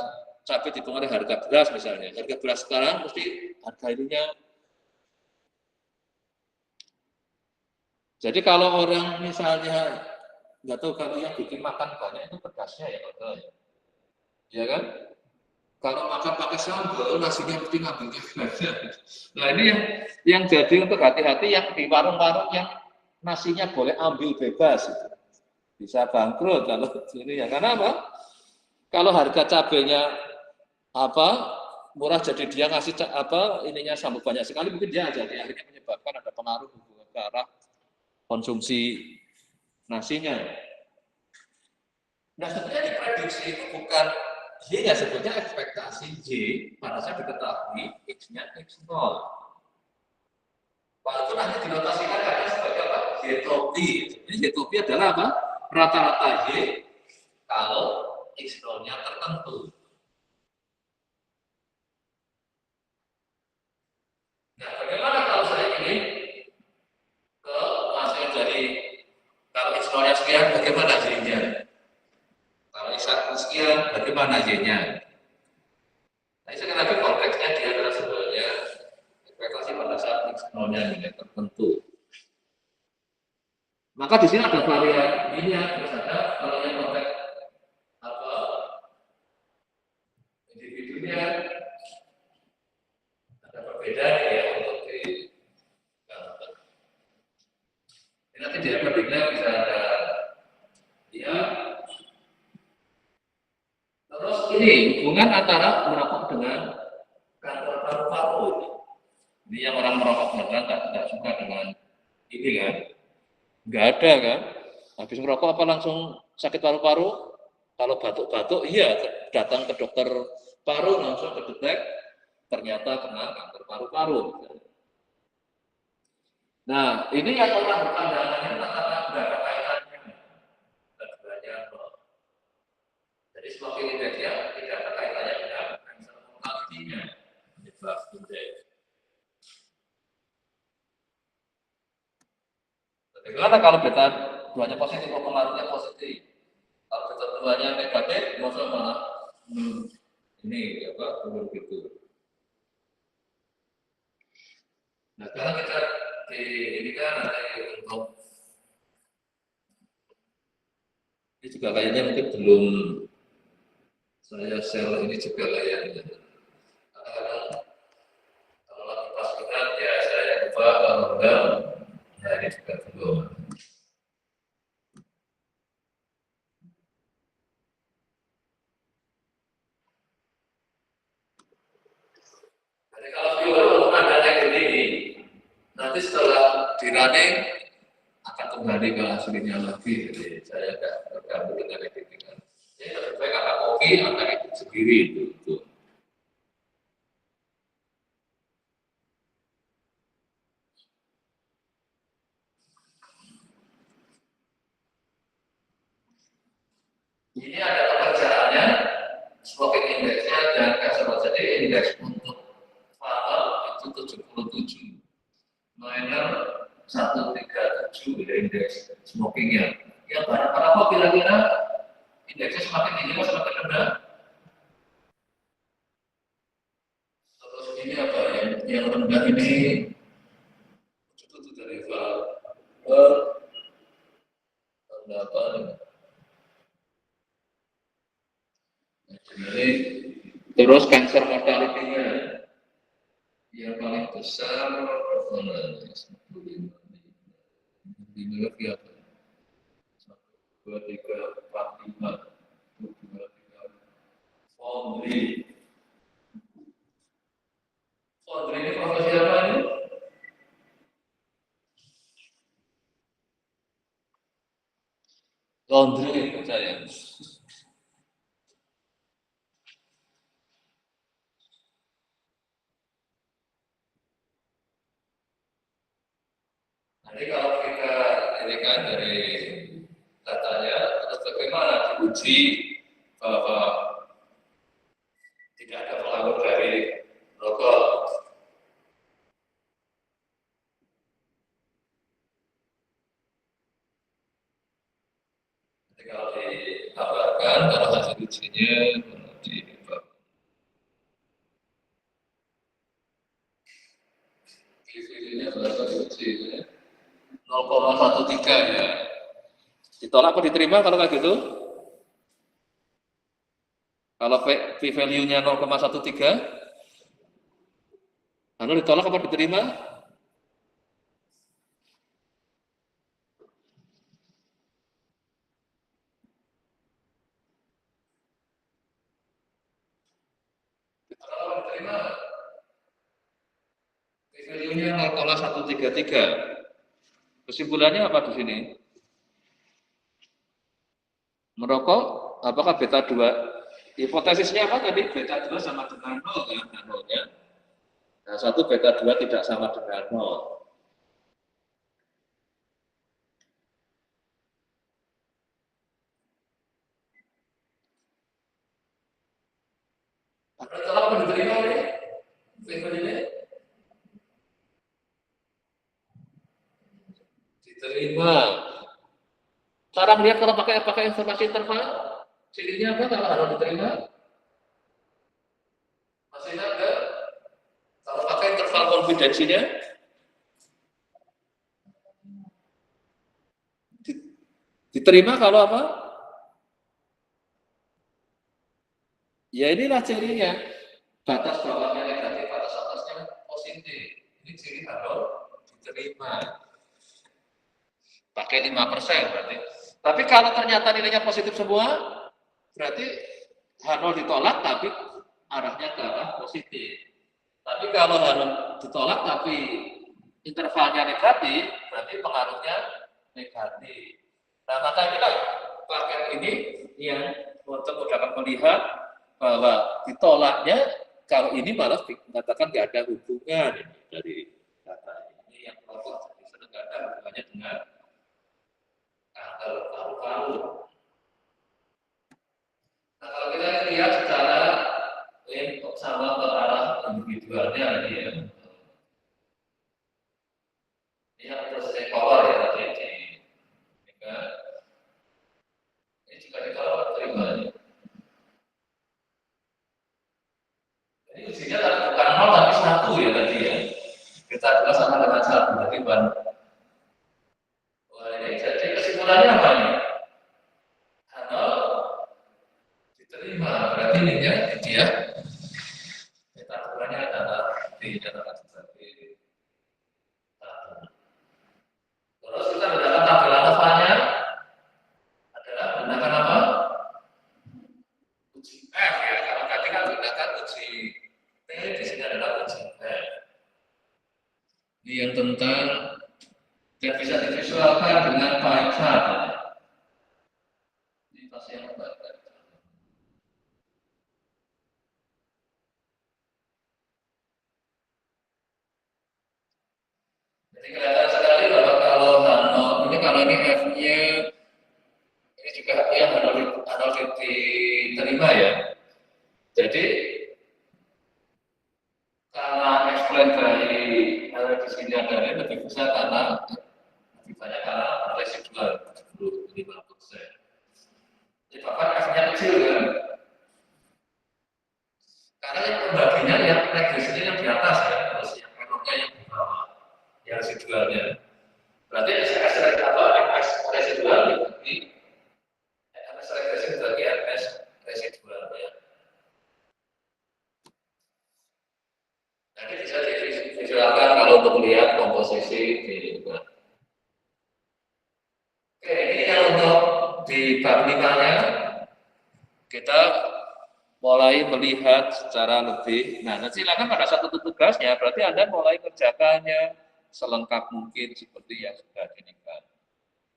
Speaker 1: cabai dipengaruhi harga beras misalnya, harga beras sekarang mesti harga ininya. Jadi kalau orang misalnya nggak tahu kalau yang bikin makan banyak itu pedasnya ya betul, ya kan? Kalau makan pakai sambal, nasinya mesti ngambilnya banyak. Nah ini yang jadi untuk hati-hati yang di warung-warung yang nasinya boleh ambil bebas, itu bisa bangkrut kalau ini ya. Karena apa? Kalau harga cabenya apa murah jadi dia ngasih apa ininya sambal banyak sekali mungkin dia jadi akhirnya menyebabkan ada pengaruh hubungan ke arah konsumsi nasinya. Nah sebenarnya diprediksi itu bukan Y ya sebetulnya ekspektasi Y pada saat diketahui X-nya X0. Walaupun nanti dinotasikan kadang sebagai apa? Y-topi. Ini Y-topi adalah apa? Rata-rata Y kalau X0-nya tertentu. Nah, bagaimana kalau saya ingin ke hasil dari kalau X0-nya sekian, bagaimana Y-nya? Kalau X1 sekian, bagaimana Y-nya? Nah, sekali lagi konteksnya dia adalah sebenarnya ekspektasi pada saat X0-nya nilai tertentu. Maka di sini ada varian ini yang terus ada kalau yang konteks apa individunya ada perbedaan ya untuk di ini nanti dia berbeda bisa ada ya terus ini hubungan antara merokok dengan kanker paru-paru ini yang orang merokok beneran nggak suka dengan ini kan nggak ada kan habis merokok apa langsung sakit paru-paru kalau batuk-batuk iya datang ke dokter paru langsung kedetek ternyata kena kanker paru-paru. Nah, ini yang orang berpandangannya katakan tidak ada kaitannya. Keduanya, jadi semakin indeksnya tidak ada kaitannya dengan cancer mortality-nya. Penyebab indeks. Bagaimana kalau beta duanya positif, pengaruhnya positif? Kalau beta duanya negatif, maksudnya malah ini apa turun gitu. Nah, sekarang kita ini kan ada untuk ini juga kayaknya mungkin belum saya share ini juga layarnya. Kadang-kadang kalau lagi pas kita ya saya coba kalau enggak, ya ini juga belum. Jadi kalau viewer ada yang ini, nanti setelah di running akan kembali ke aslinya lagi. Jadi saya agak terganggu dengan editingan. Jadi lebih baik ada kopi, akan edit sendiri itu. Ini ada pekerjaannya, smoking indeksnya dan kasar jadi indeks untuk fatal itu 77, minor 137 ya indeks smokingnya. Ya para kok kira-kira indeksnya semakin tinggi atau semakin rendah? Terus ini apa yang rendah ini 77 dari rendah apa? Jadi terus cancer mortality-nya yang paling besar mana? 5 lagi apa? 1, 2, 3, 4, 5, 2, 3, Foundry. Foundry ini profesi apa ini? Laundry saya. Nanti kalau kita ini kan dari datanya, terus bagaimana diuji bahwa tidak ada pengaruh dari rokok. Jadi kalau dikabarkan, kalau hasil ujinya di GVD-nya berapa uji? 0,13 ya. Ditolak apa diterima kalau kayak gitu? Kalau p-value-nya 0,13, lalu ditolak apa diterima? Ditolak apa diterima? P-value-nya 0,133. Kesimpulannya apa di sini? Merokok, apakah beta 2? Hipotesisnya apa tadi? Beta 2 sama dengan 0 kan? Nolnya. Nah, satu beta 2 tidak sama dengan 0. Kalau apa diterima ini? P-value-nya diterima. Cara melihat kalau pakai informasi interval, cirinya apa kalau harus diterima? Masih ingat nggak? Kalau pakai interval konfidensinya, diterima kalau apa? Ya inilah cirinya. Batas bawahnya negatif, batas atasnya positif. Ini ciri harus diterima. Pakai 5% berarti. Tapi kalau ternyata nilainya positif semua, berarti H0 ditolak tapi arahnya ke arah positif. Tapi kalau H0 ditolak tapi intervalnya negatif, berarti pengaruhnya negatif. Nah, maka inilah paket ini yang untuk dapat melihat bahwa ditolaknya kalau ini malah mengatakan nggak ada hubungan dari data ini yang kelompok jadi nggak ada hubungannya dengan kanker paru-paru. Nah, kalau kita lihat secara sama ke arah individualnya ini ya. Ini yang proses power ya tadi di ini juga ditolak terima. Jadi ujinya bukan 0 tapi 1 ya tadi ya. Kita juga sama dengan 1 berarti bukan. Wah, ini jadi kesimpulannya apa nih? H0 diterima berarti ininya dia kita aturannya adalah dinyatakan sebagai 1. Terus kita gunakan tabel alfanya adalah gunakan apa? Uji F ya. Kalau tadi kan gunakan uji T, di sini adalah uji F. Ini yang tentang yang bisa divisualkan dengan pie chart. Ini pasti yang baik. Jadi kelihatan sekali bahwa kalau ini kalau ini F-nya ini juga yang harus diterima ya. Jadi karena explain dari di sini ada lebih besar karena lebih banyak karena residual 75%. Jadi bahkan F-nya kecil kan. Karena yang pembaginya yang regresinya yang di atas ya, terus yang errornya yang di bawah, yang residualnya. Berarti S apa? S residual dibagi S regresi dibagi S residualnya. Nanti bisa divisualkan kalau untuk melihat komposisi di luar. Oke, ini yang untuk di bab 5-nya kita mulai melihat secara lebih. Nah, nanti silakan pada satu tugasnya, berarti Anda mulai kerjakannya selengkap mungkin seperti yang sudah dinikah.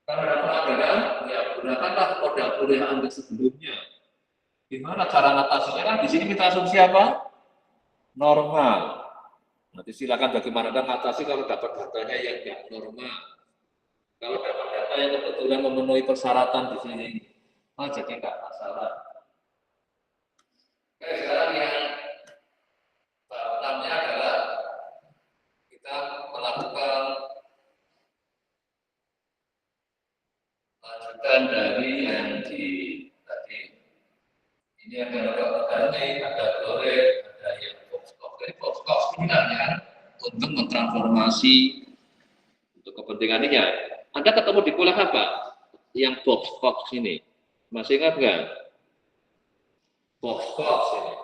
Speaker 1: Kalau ada pengajaran, ya gunakanlah modal kuliah Anda sebelumnya. Gimana cara ngatasinya kan di sini kita asumsi apa? Normal. Nanti silakan bagaimana Anda ngatasi kalau dapat datanya yang tidak normal. Kalau dapat data yang kebetulan memenuhi persyaratan di sini, jadi nggak masalah. Oke, sekarang yang namanya adalah kita melakukan lanjutan dari yang di tadi. Ini ada organik, ada gloret, ada yang box-box. Jadi box-box sebenarnya untuk mentransformasi untuk kepentingan ini ya. Anda ketemu di kuliah apa? Yang box-box ini. Masih ingat nggak? Box-box ini.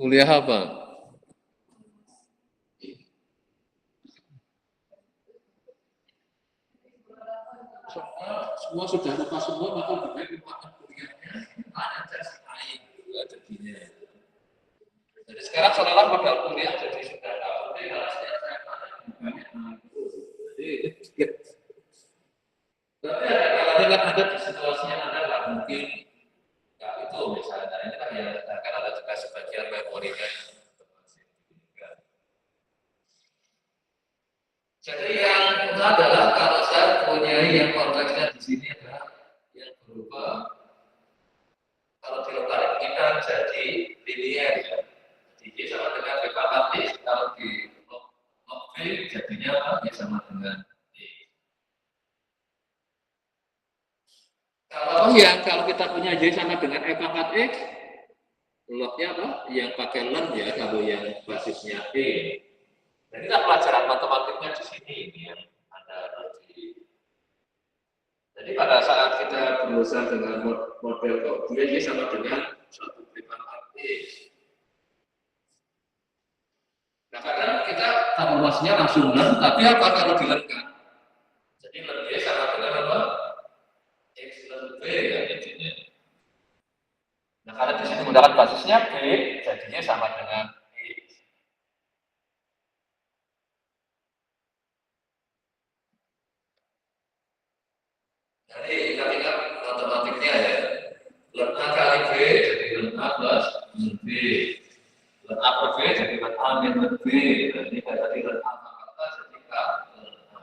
Speaker 1: Kuliah apa? Semua sudah lupa semua, maka lebih baik lupakan kuliahnya. Ada jas lain, jadinya. Jadi sekarang seolah-olah modal kuliah jadi sudah tahu. Jadi kalau setiap saya tanya, jadi berarti kalau ada di situasinya Anda nggak mungkin nggak itu misalnya. Ini kan yang akan ada juga sebagian memorinya. Jadi yang itu adalah kalau saya punya yang konteksnya di sini adalah yang berupa kalau di logaritma kita jadi linear ya. Jadi sama dengan B pangkat X, kalau di log V jadinya apa? Ya sama dengan X. Kalau kita punya Y sama dengan E pangkat X, lognya apa? Yang pakai len ya, kalau yang basisnya E. Jadi kan pelajaran matematiknya di sini ini yang Anda harus di. Jadi pada saat kita berusaha dengan model kok dia sama dengan suatu pangkat X. Nah kadang kita kalkulasinya langsung len, tapi apa kalau dilenkan? Jadi len Y sama dengan apa? X len B ya jadinya. Nah karena di sini menggunakan basisnya B, jadinya sama dengan X. Jadi kita ingat matematiknya ya. Len A kali B jadi len A plus len B. Len A per B jadi len A minus B. Jadi tadi len A pangkat A jadi K len A.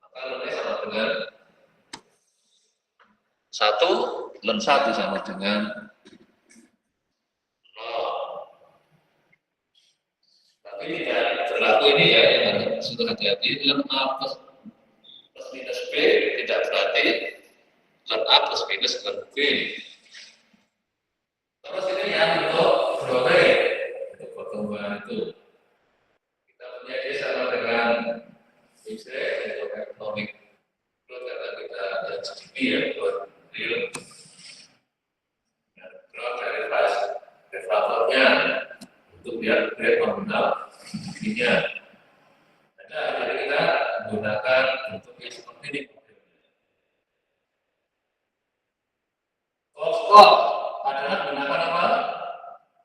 Speaker 1: Maka len E sama dengan 1, len 1 sama dengan 0. Tapi tidak berlaku ini ya, yang harus hati-hati. Len A plus minus B tidak berarti len A plus minus len B. Terus ini yang untuk gloret, untuk pertumbuhan itu. Kita punya dia sama dengan X untuk ekonomik growth karena kita ada GDP ya, growth real. Growth dari deflatornya untuk biar grade nominal GDP-nya. Nah, jadi kita menggunakan bentuk yang seperti ini. Box adalah menggunakan apa?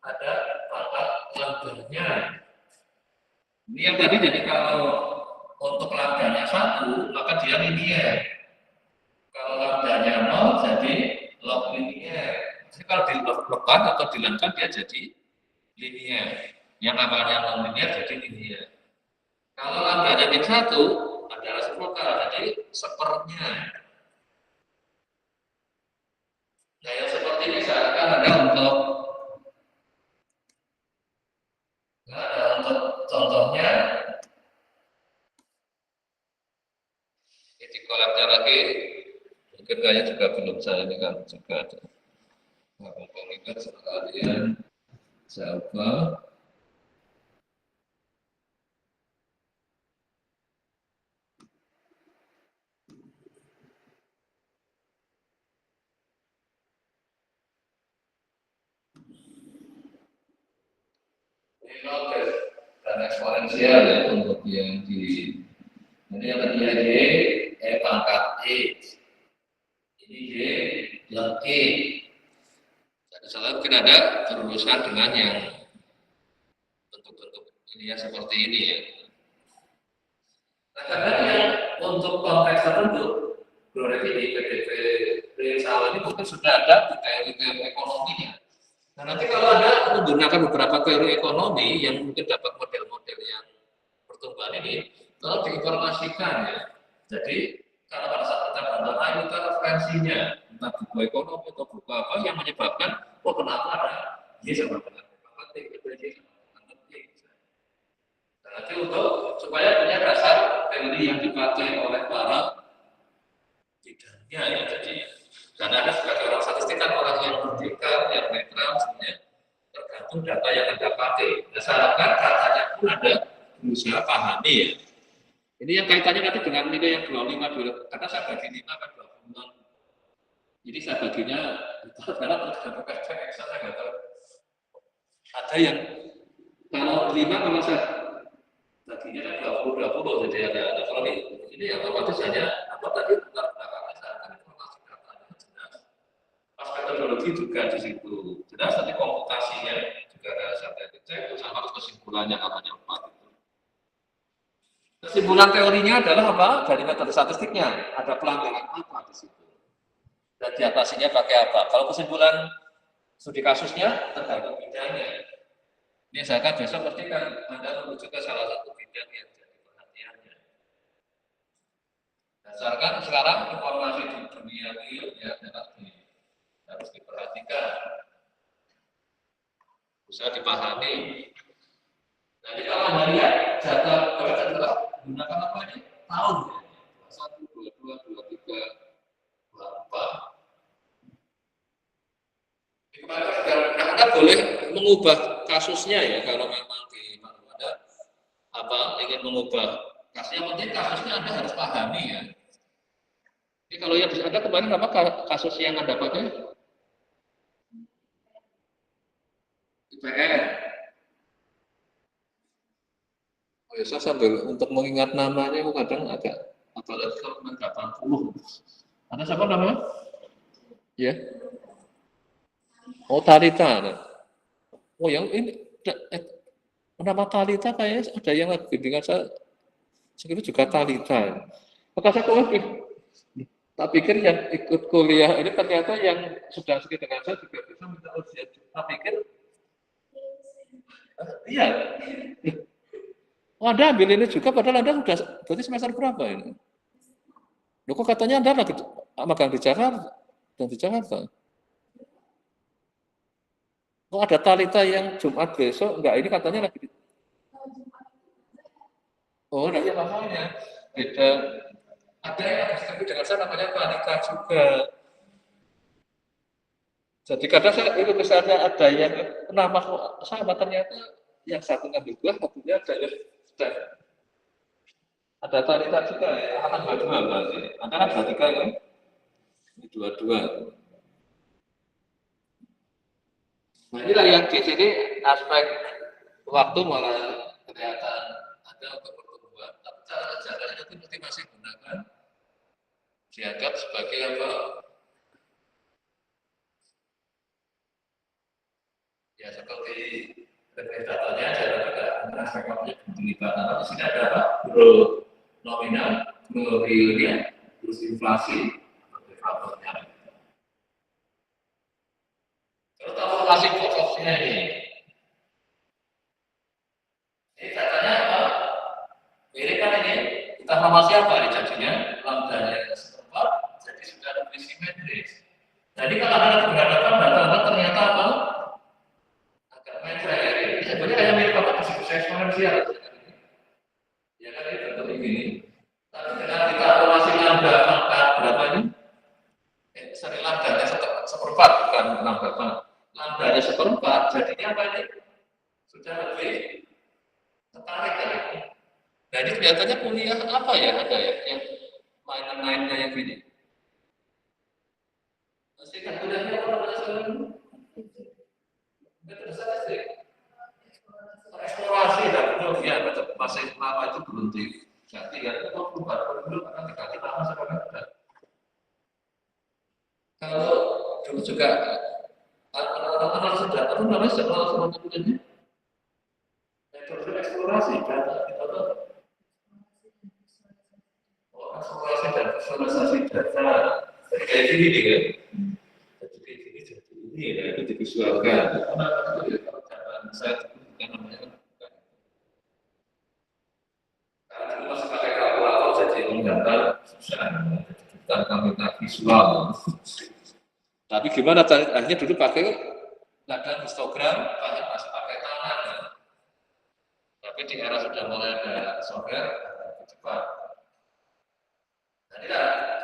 Speaker 1: Ada pangkat lambdanya. Ini yang tadi jadi kalau untuk lambdanya 1 maka dia linear. Kalau lambdanya 0 jadi log linear. Jadi kalau dilepas atau dilankan dia jadi linear. Yang awalnya non linear jadi linear. Kalau lambdanya min 1 adalah resiprokal, jadi sepernya. Nah yang seperti ini misalkan ada untuk contohnya di kolabnya lagi mungkin kayaknya juga belum saya ini kan juga ada mengingat sekalian siapa ini dan eksponensial ya untuk yang di ini yang tadinya Y E pangkat X ini Y len E. Jadi selalu mungkin ada berurusan dengan yang bentuk-bentuk ini ya seperti ini ya. Nah kadang untuk konteks tertentu gloret ini PDB real ini mungkin sudah ada di teori ekonominya. Nah nanti kalau ada menggunakan beberapa teori ekonomi yang mungkin dapat model-model yang pertumbuhan ini, kalau diinformasikan ya. Jadi kalau pada saat kita bantah itu referensinya, entah buku ekonomi atau buku apa yang menyebabkan, oh kenapa ada ini sama dengan penting, itu sama dengan penting. Nah nanti untuk supaya punya dasar teori ini yang dipakai oleh para bidangnya ya. Jadi karena ada sebagai orang statistik kan orang yang merdeka, yang netral, sebenarnya tergantung data yang Anda pakai. Berdasarkan datanya pun ada berusaha pahami ya. Ini yang kaitannya nanti dengan nilai yang 25 dulu. Karena saya bagi 5 kan 26. Jadi saya baginya karena tergantung kerja saya nggak tahu. Ada yang kalau 5 kalau saya baginya kan 20 jadi ada kalau ini ya otomatis hanya apa tadi belakangnya saya akan informasi datanya jelas. Pas metodologi juga di situ jelas nanti komputasinya juga ada saya cek sama kesimpulannya namanya 4. Kesimpulan teorinya adalah apa? Dari metode statistiknya ada pelanggaran apa di situ dan diatasinya pakai apa? Kalau kesimpulan studi kasusnya tergantung bidangnya. Ini saya kan besok pasti kan Anda menuju ke salah satu bidang yang jadi perhatiannya. Berdasarkan sekarang informasi di dunia real ya harus diperhatikan, bisa dipahami. Jadi kalau Anda lihat data kita juga gunakan apa ini? Tahun ya. 1, 2, 2, 2, 3, 4. Anda boleh mengubah kasusnya ya kalau memang di Anda ingin mengubah kasusnya, yang penting kasusnya Anda harus pahami ya. Jadi kalau yang Anda kemarin apa kasus yang Anda pakai? IPR. Oh ya, saya sambil untuk mengingat namanya kadang agak apalagi kalau 80. Ada siapa namanya? Ya. Oh Talita. Oh yang ini nama Talita kayaknya ada yang lagi dengan saya segitu juga Talita. Maka saya tak pikir yang ikut kuliah ini ternyata yang sudah segitu dengan saya juga bisa minta ujian. Tak pikir iya. Oh, Anda ambil ini juga padahal Anda sudah berarti semester berapa ini? Loh, kok katanya Anda lagi magang di Jakarta dan di Jakarta? Oh ada Talita yang Jumat besok, enggak ini katanya lagi di... Oh, enggak ya makanya beda. Ada yang tapi dengan saya namanya Talita juga. Jadi kadang saya itu misalnya ada yang nama sama ternyata yang satu ngambil buah, satunya ada yang sudah ada Talita juga ya, anak dua-dua berarti. Anda kan berarti kan ini dua-dua. Nah inilah yang di sini aspek waktu malah kelihatan ada untuk pertumbuhan. Tapi cara caranya itu mesti masih gunakan dianggap sebagai apa? Ya seperti datanya cara juga aspek waktunya penelitian. Di sini ada apa? Growth nominal, growth realnya, terus inflasi, faktornya. Terus informasi pokoknya ini. Ini datanya apa? Ini kan ini kita informasi apa ini jadinya? Lambdanya setempat, jadi sudah lebih simetris. Jadi kalau Anda berhadapan data ternyata apa? Agak mencret. Ini sebenarnya kayak mirip apa? Distribusi eksponensial. Ya kan itu bentuk ini. Tapi dengan kita informasi lambda angka berapa ini? Seri lambdanya seperempat, bukan lambda. Lambdanya seperempat, jadinya apa ini? Sudah lebih tertarik kan ini. Nah ini kelihatannya kuliah apa ya ada ya yang main-mainnya yang gini. Masih kan kuliahnya apa namanya sekarang? Metode statistik. Eksplorasi dan betul ya masih lama itu belum diganti ya. Itu perubahan dulu akan diganti lama sekarang sudah. Kalau dulu juga analisa data itu namanya sekolah kuliahnya metode eksplorasi data kita eksplorasi dan visualisasi data kayak gini nih kan jadi ini ya itu divisualkan saya bukan namanya kan karena dulu masih pakai kalkulator jadi menggambar susah bukan kamera visual tapi gimana akhirnya dulu pakai ladang histogram banyak masih pakai tangan ya. Tapi di era sudah mulai ada software lebih cepat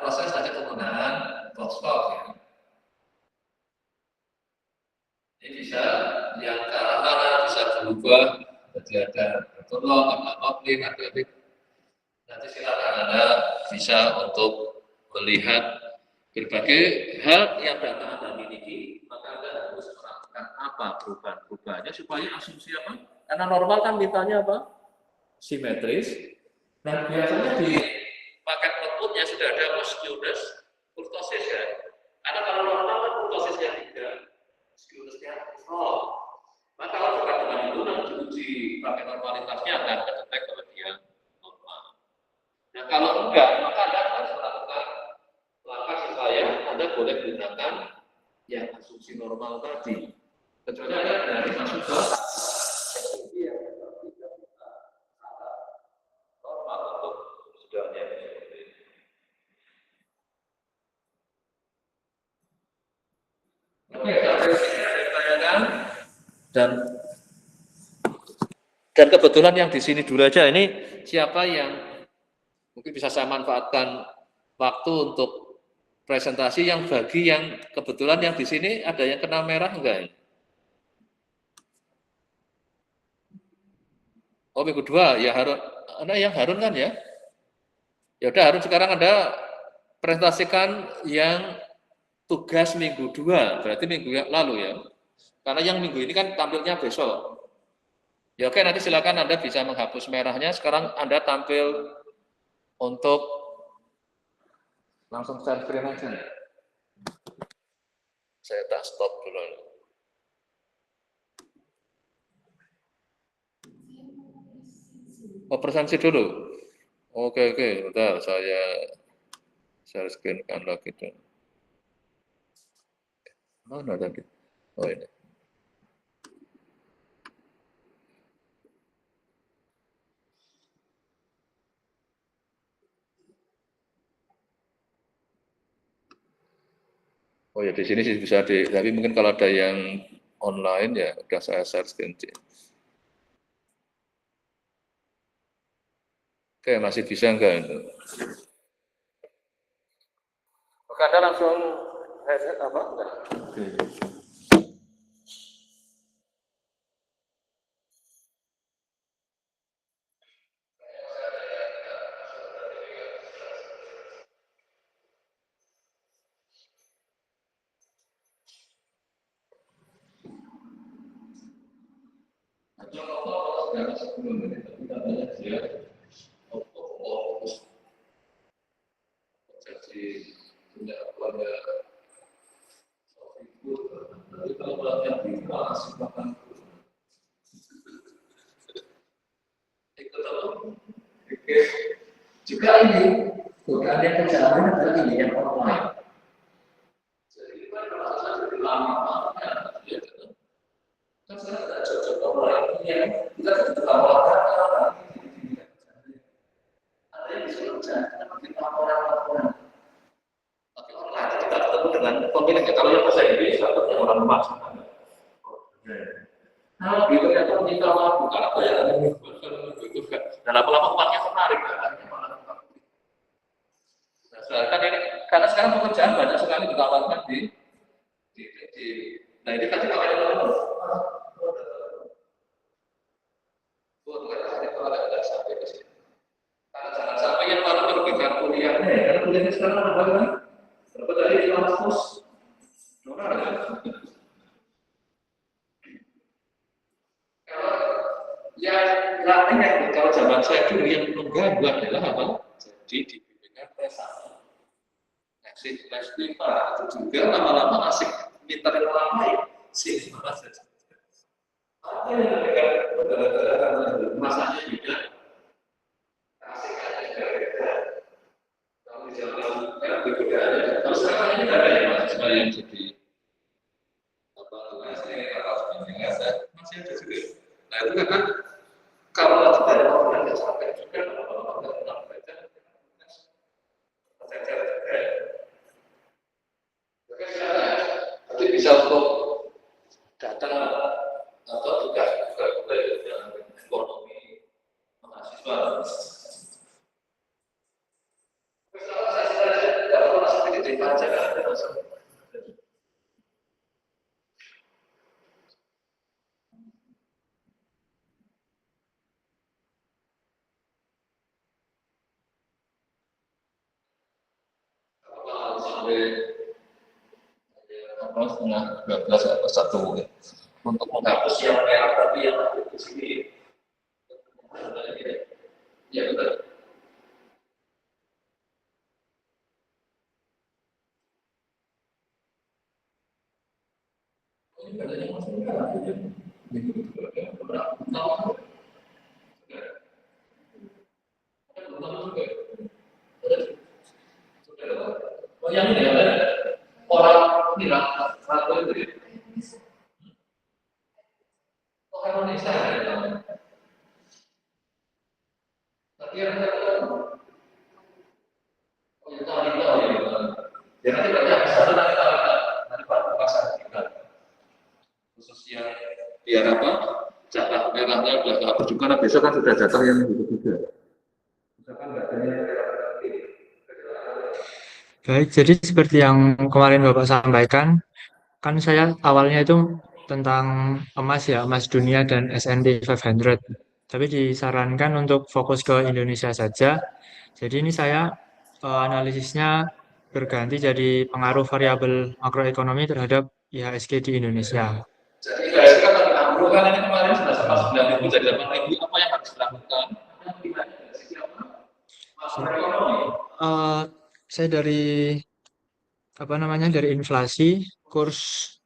Speaker 1: proses saja penggunaan box-box ya. Ini bisa yang ke arah kanan bisa berubah, jadi ada bertolak, ada opening, ada ini. Nanti silakan Anda bisa untuk melihat berbagai hal yang data Anda miliki, maka Anda harus melakukan apa perubahan-perubahannya supaya asumsi apa? Karena normal kan mintanya apa? Simetris. Nah biasanya di paket outputnya sudah ada musculus, kurtosis ya. Karena kalau normal kan kurtosisnya 3, musculusnya 0. Maka kalau sudah dengan itu nanti diuji pakai normalitasnya akan terdetek kalau dia normal. Nah kalau enggak, maka Anda harus melakukan langkah supaya Anda boleh gunakan yang asumsi normal tadi. Kecuali Anda dari masuk ke asumsi yang tidak bisa normal untuk sudahnya. Oke, sampai sini ada yang ditanyakan dan kebetulan yang di sini dulu aja ini siapa yang mungkin bisa saya manfaatkan waktu untuk presentasi yang bagi yang kebetulan yang di sini ada yang kena merah enggak? Oh minggu 2 ya Harun, Anda yang Harun kan ya? Ya udah Harun sekarang Anda presentasikan yang tugas minggu 2 berarti minggu yang lalu ya. Karena yang minggu ini kan tampilnya besok. Ya oke nanti silakan Anda bisa menghapus merahnya. Sekarang Anda tampil untuk langsung share screen aja. Saya tak stop dulu. Oh presentasi dulu. Oke, bentar saya share screen kan lagi tuh. Mana tadi? Oh ini. Oh ya di sini sih bisa tapi mungkin kalau ada yang online ya udah saya share screen. Oke masih bisa enggak itu? Oke Anda langsung headset apa enggak? Oke. Jadi punya keluarga tapi kalau belanja di masih makan ikut apa? Oke. Juga ini godaan yang kerjaan adalah ini yang online. Jadi kan kalau saya lama ya kan saya tidak cocok online yang kita tidak tawarkan ada yang disuruh jangan kita laporan. Tapi online kita ketemu dengan pemiliknya kalau yang bahasa Inggris atau yang orang luar sana. Nah, gitu ya kan kita bukan apa ya itu kan. Dan lama-lama uangnya menarik kan. Nah, sekarang ini karena sekarang pekerjaan banyak sekali ditawarkan di nah ini kan kalau ada kalau ada sampai ke sini. Karena jangan sampai yang baru merugikan kuliahnya ya. Karena kuliahnya sekarang ada kan? Berapa dari 500 dolar ya? Yang lainnya kalau zaman saya dulu yang mengganggu adalah apa? Jadi di bimbingan presasi ngasih les privat itu juga lama-lama asik minta dari orang lain sih saja. Masanya juga asik aja juga beda. Kalau di zaman kan berbeda aja. Kalau sekarang ini ada yang mahasiswa yang jadi apa namanya atau bimbingan masih ada juga. Nah itu kan kalau kita orang yang sampai juga kalau kita pernah baca nanti bisa untuk datang atau juga dalam ekonomi mahasiswa. Kalau saya sampai setengah 12 atau 1 ya. Untuk menghapus yang merah tapi yang ada di sini. Ya betul. Oh yang ini ya, orang ini lah, satu itu. Orang Indonesia ya. Tapi yang ya nanti banyak satu nanti Pak pasar kita khususnya biar apa jatah merahnya udah nggak berjuang karena besok kan sudah jatah yang juga.
Speaker 3: Baik, jadi seperti yang kemarin Bapak sampaikan, kan saya awalnya itu tentang emas ya, emas dunia dan S&P 500. Tapi disarankan untuk fokus ke Indonesia saja. Jadi ini saya analisisnya berganti jadi pengaruh variabel makroekonomi terhadap IHSG di Indonesia.
Speaker 1: Jadi IHSG kan tadi kan ini kemarin sudah sempat 9.000 jadi 8.000, apa yang harus dilakukan?
Speaker 3: Saya dari apa namanya dari inflasi, kurs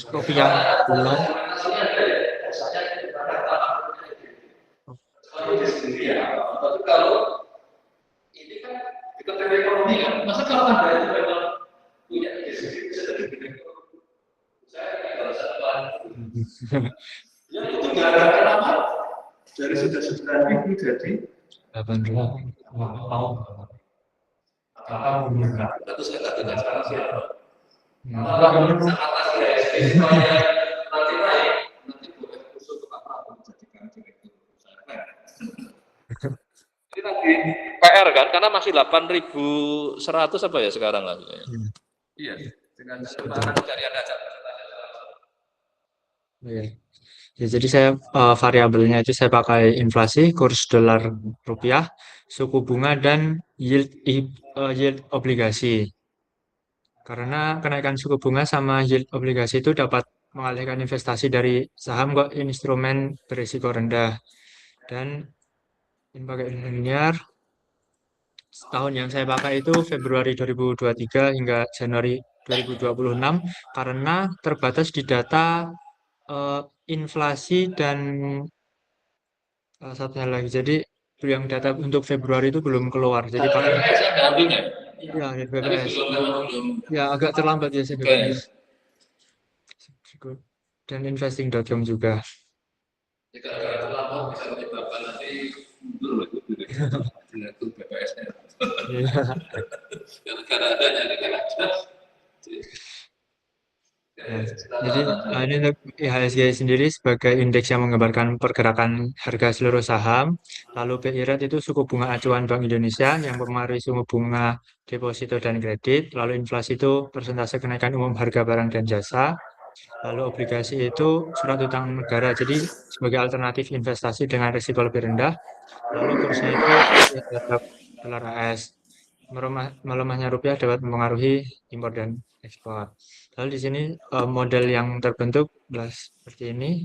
Speaker 3: rupiah bulan.
Speaker 1: Kalau ini kan kita ekonomi kan, masa kalau Anda itu memang punya ide sendiri bisa jadi saya kalau yang itu nggak ada kenapa dari sudah 9.000 jadi
Speaker 3: 8.000 mau
Speaker 1: itu saya nggak dengar sekarang siapa
Speaker 3: atas
Speaker 1: IHSG supaya nanti naik nanti boleh usul ke Pak Prabowo menjadikan direktur perusahaan. Ini lagi PR kan karena masih 8.100 apa ya sekarang lagi. Iya, dengan sebarang pencarian aja.
Speaker 3: Ya, jadi saya variabelnya itu saya pakai inflasi, kurs dolar rupiah, suku bunga dan yield obligasi. Karena kenaikan suku bunga sama yield obligasi itu dapat mengalihkan investasi dari saham ke instrumen berisiko rendah. Dan ini pakai linear. Tahun yang saya pakai itu Februari 2023 hingga Januari 2026 karena terbatas di data inflasi dan satunya lagi. Jadi yang data untuk Februari itu belum keluar. Jadi pakai ya BPS. Ya agak terlambat ya BPS. Dan investing.com juga.
Speaker 1: Jika terlambat bisa menyebabkan nanti mundur direktur BPS-nya. Karena adanya
Speaker 3: jadi ini untuk IHSG sendiri sebagai indeks yang menggambarkan pergerakan harga seluruh saham. Lalu BI rate itu suku bunga acuan Bank Indonesia yang mempengaruhi suku bunga deposito dan kredit. Lalu inflasi itu persentase kenaikan umum harga barang dan jasa. Lalu obligasi itu surat utang negara. Jadi sebagai alternatif investasi dengan risiko lebih rendah. Lalu kursnya itu terhadap dolar AS. Melemahnya rupiah dapat mempengaruhi impor dan ekspor. Lalu di sini model yang terbentuk adalah seperti ini.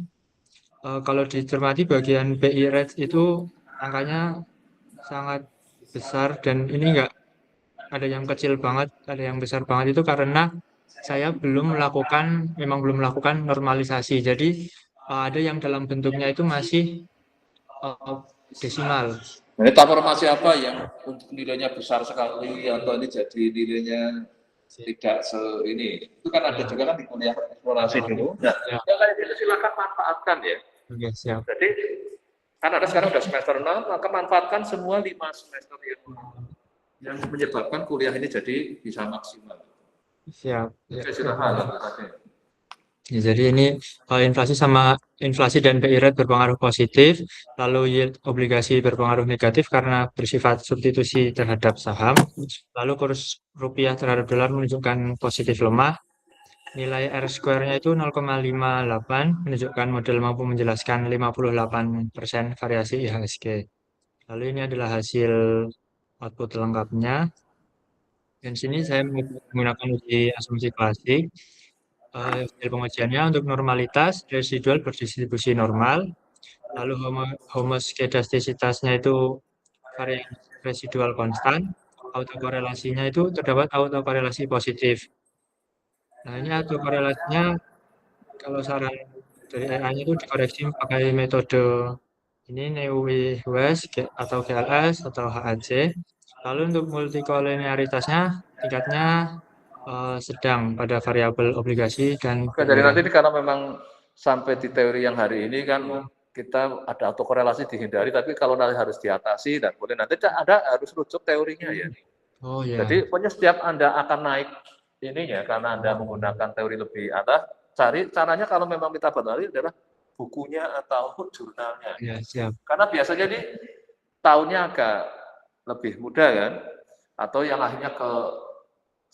Speaker 3: Kalau dicermati bagian BI rate itu angkanya sangat besar dan ini enggak ada yang kecil banget, ada yang besar banget itu karena saya memang belum melakukan normalisasi. Jadi ada yang dalam bentuknya itu masih desimal.
Speaker 1: ini transformasi apa yang untuk nilainya besar sekali atau ini jadi nilainya tidak ini itu kan ada juga kan di kuliah eksplorasi dulu. Nah, ya kayak gitu silakan manfaatkan ya.
Speaker 3: Oke, siap.
Speaker 1: Jadi kan ada sekarang udah semester 6, maka manfaatkan semua 5 semester yang menyebabkan kuliah ini jadi bisa maksimal.
Speaker 3: Siap.
Speaker 1: Oke, silakan.
Speaker 3: Ya, jadi ini inflasi dan BI rate berpengaruh positif, lalu yield obligasi berpengaruh negatif karena bersifat substitusi terhadap saham, lalu kurs rupiah terhadap dolar menunjukkan positif lemah, nilai R square-nya itu 0,58 menunjukkan model mampu menjelaskan 58% variasi IHSG. Lalu ini adalah hasil output lengkapnya. Dan sini saya menggunakan uji asumsi klasik. Hasil pengujiannya untuk normalitas residual berdistribusi normal, lalu homoskedastisitasnya itu varian residual konstan, autokorelasinya itu terdapat autokorelasi positif. Nah, ini autokorelasinya kalau saran dari AI-nya itu dikoreksi pakai metode ini Neu-West atau GLS atau HAC. Lalu untuk multikolinearitasnya tingkatnya sedang pada variabel obligasi dan
Speaker 1: Oke, jadi nanti ini karena memang sampai di teori yang hari ini kan kita ada autokorelasi dihindari, tapi kalau nanti harus diatasi dan kemudian nanti ada harus rujuk teorinya ya.
Speaker 3: Oh ya,
Speaker 1: Jadi pokoknya setiap Anda akan naik ininya karena Anda menggunakan teori lebih atas, cari caranya kalau memang kita benar adalah bukunya atau jurnalnya.
Speaker 3: ya siap.
Speaker 1: Karena biasanya nih tahunnya agak lebih mudah kan, atau yang akhirnya ke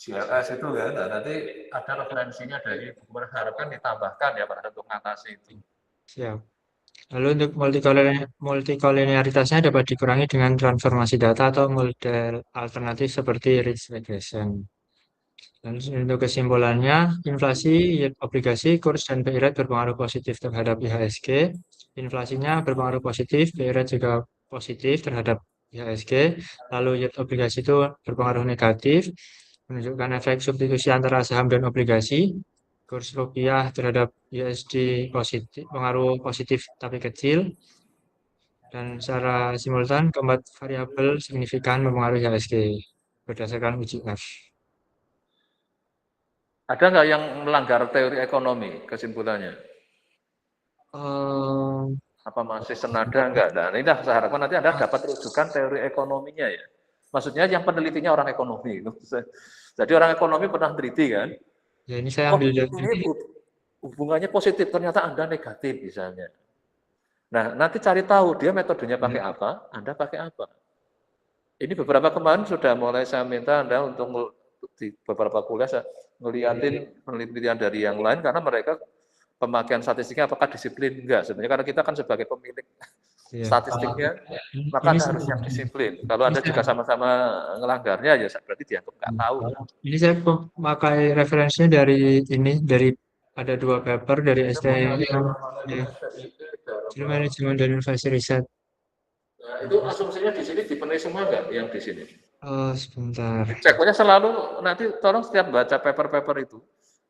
Speaker 1: GLS itu kan, nah, nanti ada referensinya dari buku harapkan ditambahkan ya pada untuk mengatasi itu.
Speaker 3: Siap. Lalu untuk multikolinearitasnya dapat dikurangi dengan transformasi data atau model alternatif seperti Ridge Regression. Dan untuk kesimpulannya, inflasi, yield obligasi, kurs, dan BI rate berpengaruh positif terhadap IHSG. Inflasinya berpengaruh positif, BI rate juga positif terhadap IHSG. Lalu yield obligasi itu berpengaruh negatif, menunjukkan efek substitusi antara saham dan obligasi. Kurs rupiah terhadap USD positif, pengaruh positif tapi kecil. Dan secara simultan, keempat variabel signifikan mempengaruhi IHSG berdasarkan uji F.
Speaker 1: Ada nggak yang melanggar teori ekonomi kesimpulannya? Apa masih senada enggak? Nah, ini saya harapkan nanti Anda dapat rujukan teori ekonominya ya. Maksudnya yang penelitinya orang ekonomi. Jadi orang ekonomi pernah teliti kan?
Speaker 3: Ya ini saya ambil dari
Speaker 1: ini hubungannya positif, ternyata Anda negatif misalnya. Nah, nanti cari tahu dia metodenya pakai apa, Anda pakai apa. Ini beberapa kemarin sudah mulai saya minta Anda untuk di beberapa kuliah saya ngeliatin penelitian dari yang lain karena mereka pemakaian statistiknya apakah disiplin enggak sebenarnya karena kita kan sebagai pemilik statistiknya maka Anda harus yang disiplin. Kalau Anda juga sama-sama ngelanggarnya ya berarti dianggap nggak tahu.
Speaker 3: Ini saya memakai referensinya dari ada 2 paper dari STM ya, Manajemen dan Inovasi Riset.
Speaker 1: Nah, itu asumsinya di sini dipenuhi semua nggak yang di sini?
Speaker 3: Sebentar.
Speaker 1: Pokoknya selalu nanti tolong setiap baca paper-paper itu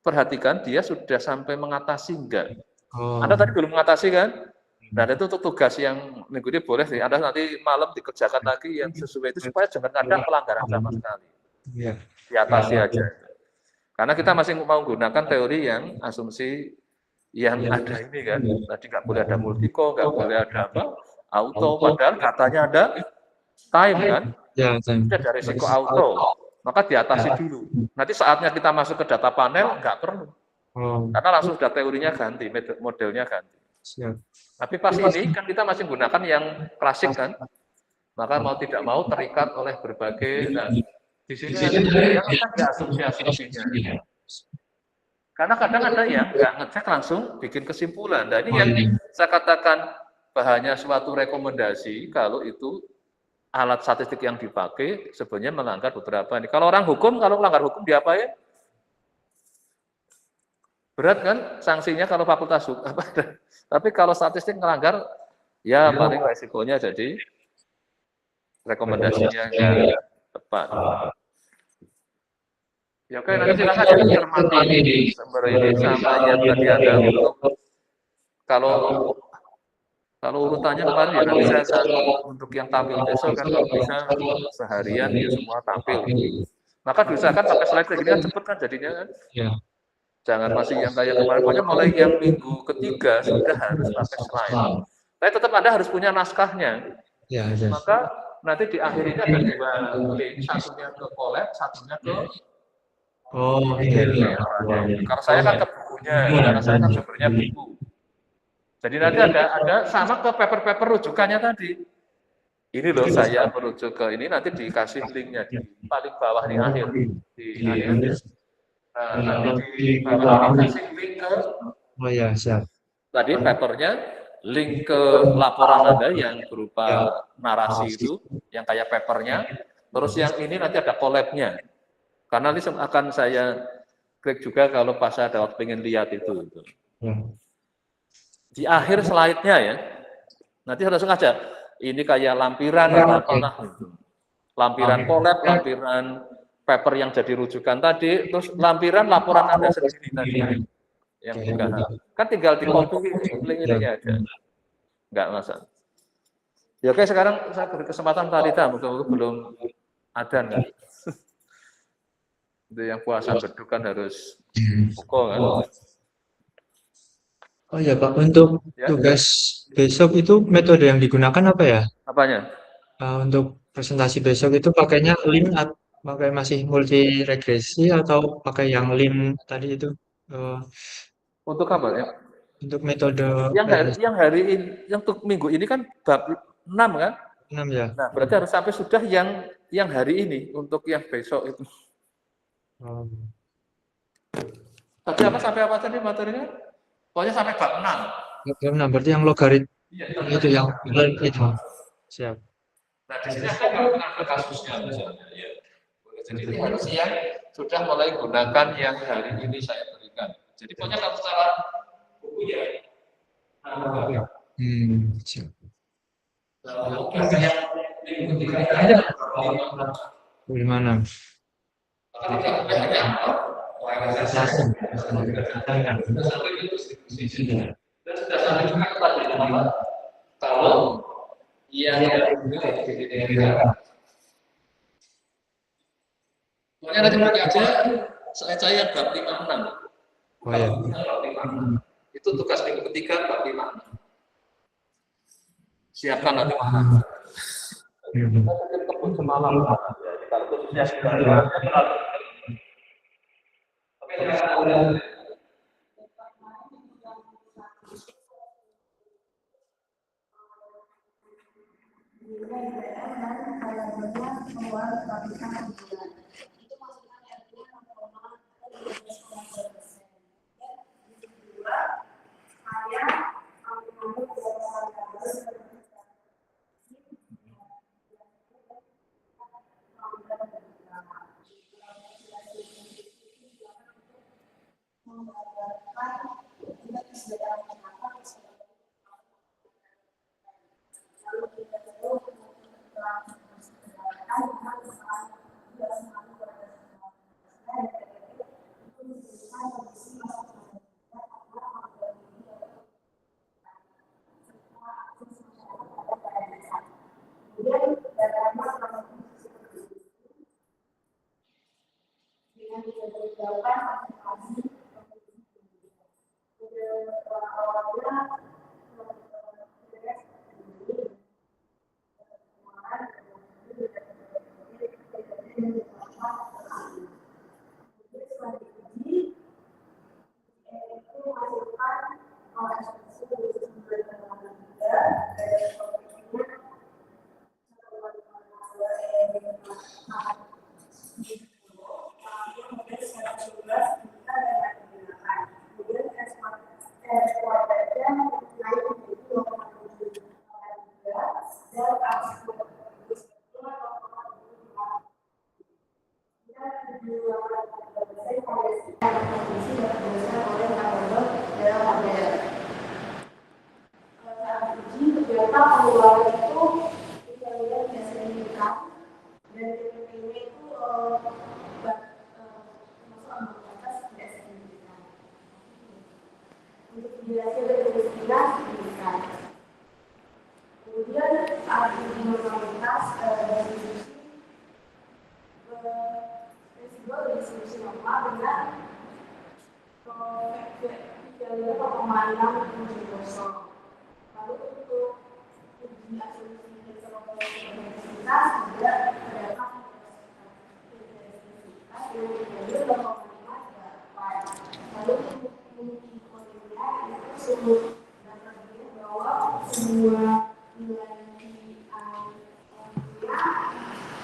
Speaker 1: perhatikan dia sudah sampai mengatasi enggak. Anda tadi belum mengatasi kan? Nah itu untuk tugas yang minggu ini boleh sih. Anda nanti malam dikerjakan lagi yang sesuai itu supaya jangan ada pelanggaran sama sekali. Diatasi aja. Karena kita masih mau menggunakan teori yang asumsi yang ada ini kan. Tadi nggak boleh ada multiko, nggak boleh ada apa auto. Padahal katanya ada time kan. Ada risiko auto. Maka diatasi dulu. Nanti saatnya kita masuk ke data panel nggak perlu. Karena langsung sudah teorinya ganti, modelnya ganti. Tapi pas ini kan kita masih menggunakan yang klasik kan. Maka mau tidak mau terikat oleh berbagai di sini yang ada asumsi-asumsinya. Karena kadang ada yang nggak ngecek langsung bikin kesimpulan. Nah ini yang saya katakan bahannya suatu rekomendasi kalau itu alat statistik yang dipakai sebenarnya melanggar beberapa ini. Kalau orang hukum, kalau melanggar hukum diapain? Berat kan sanksinya kalau fakultas hukum. Tapi kalau statistik melanggar, ya paling resikonya jadi rekomendasinya nggak tepat. Ya oke, nanti silakan cermati sumber ini sama yang tadi ada untuk kalau urutannya kemarin ya nanti saya akan untuk yang tampil besok kan kalau bisa seharian ya semua tampil. Maka diusahakan pakai slide kayak gini kan cepet kan jadinya kan. Jangan masih yang kayak kemarin, pokoknya mulai yang minggu ketiga sudah harus pakai slide. Tapi tetap Anda harus punya naskahnya. Maka nanti di akhir ini ada 2 link, satunya ke collab, satunya ke
Speaker 3: iya.
Speaker 1: Kalau saya kan ke bukunya bukunya, karena saya kan sumbernya buku. Jadi nanti ada sama ke paper-paper rujukannya tadi. Ini loh saya merujuk ke ini, nanti dikasih linknya di paling bawah di akhir. Di akhir. Nanti di bawah ini kasih link ke
Speaker 3: Oh ya, siap.
Speaker 1: tadi papernya, link ke laporan Anda yang berupa narasi itu, yang kayak papernya. Terus yang ini nanti ada collab-nya. Karena ini akan saya klik juga kalau pas ada waktu pengen lihat itu.
Speaker 3: Ya.
Speaker 1: Di akhir slide-nya ya, nanti langsung aja. Ini kayak lampiran atau apalah. Lampiran collab, lampiran paper yang jadi rujukan tadi, terus lampiran laporan Anda sendiri tadi. Yang juga. Kan tinggal di copy link ini aja. Enggak masalah. Ya oke, sekarang saya beri kesempatan Talita, mungkin belum ada enggak? Itu yang puasa beduk kan harus pukul kan.
Speaker 3: Oh ya Pak, untuk tugas besok itu metode yang digunakan apa ya?
Speaker 1: Apanya?
Speaker 3: Untuk presentasi besok itu pakainya lin, pakai masih multi regresi atau pakai yang lin tadi itu?
Speaker 1: Untuk apa ya?
Speaker 3: Untuk metode
Speaker 1: yang hari ini, yang untuk minggu ini kan bab 6 kan?
Speaker 3: 6 ya.
Speaker 1: Nah, berarti harus sampai sudah yang hari ini untuk yang besok itu. Tadi apa sampai apa tadi materinya? Pokoknya sampai bab 6.
Speaker 3: Bab 6 berarti yang logarit itu yang itu. Siap.
Speaker 1: Nah, di sini akan menggunakan kasusnya misalnya. Ya. Jadi ini harus yang sudah mulai gunakan yang hari ini saya berikan. Jadi pokoknya kalau secara buku ya.
Speaker 3: Siap.
Speaker 1: Kalau yang minggu 3 aja.
Speaker 3: Bagaimana?
Speaker 1: Kalau pokoknya nanti bagi aja saya yang bab 56.
Speaker 3: Oh ya.
Speaker 1: Itu tugas minggu ketiga bab 56. Siapkan nanti mana? Kebun semalam. Kalau khususnya sudah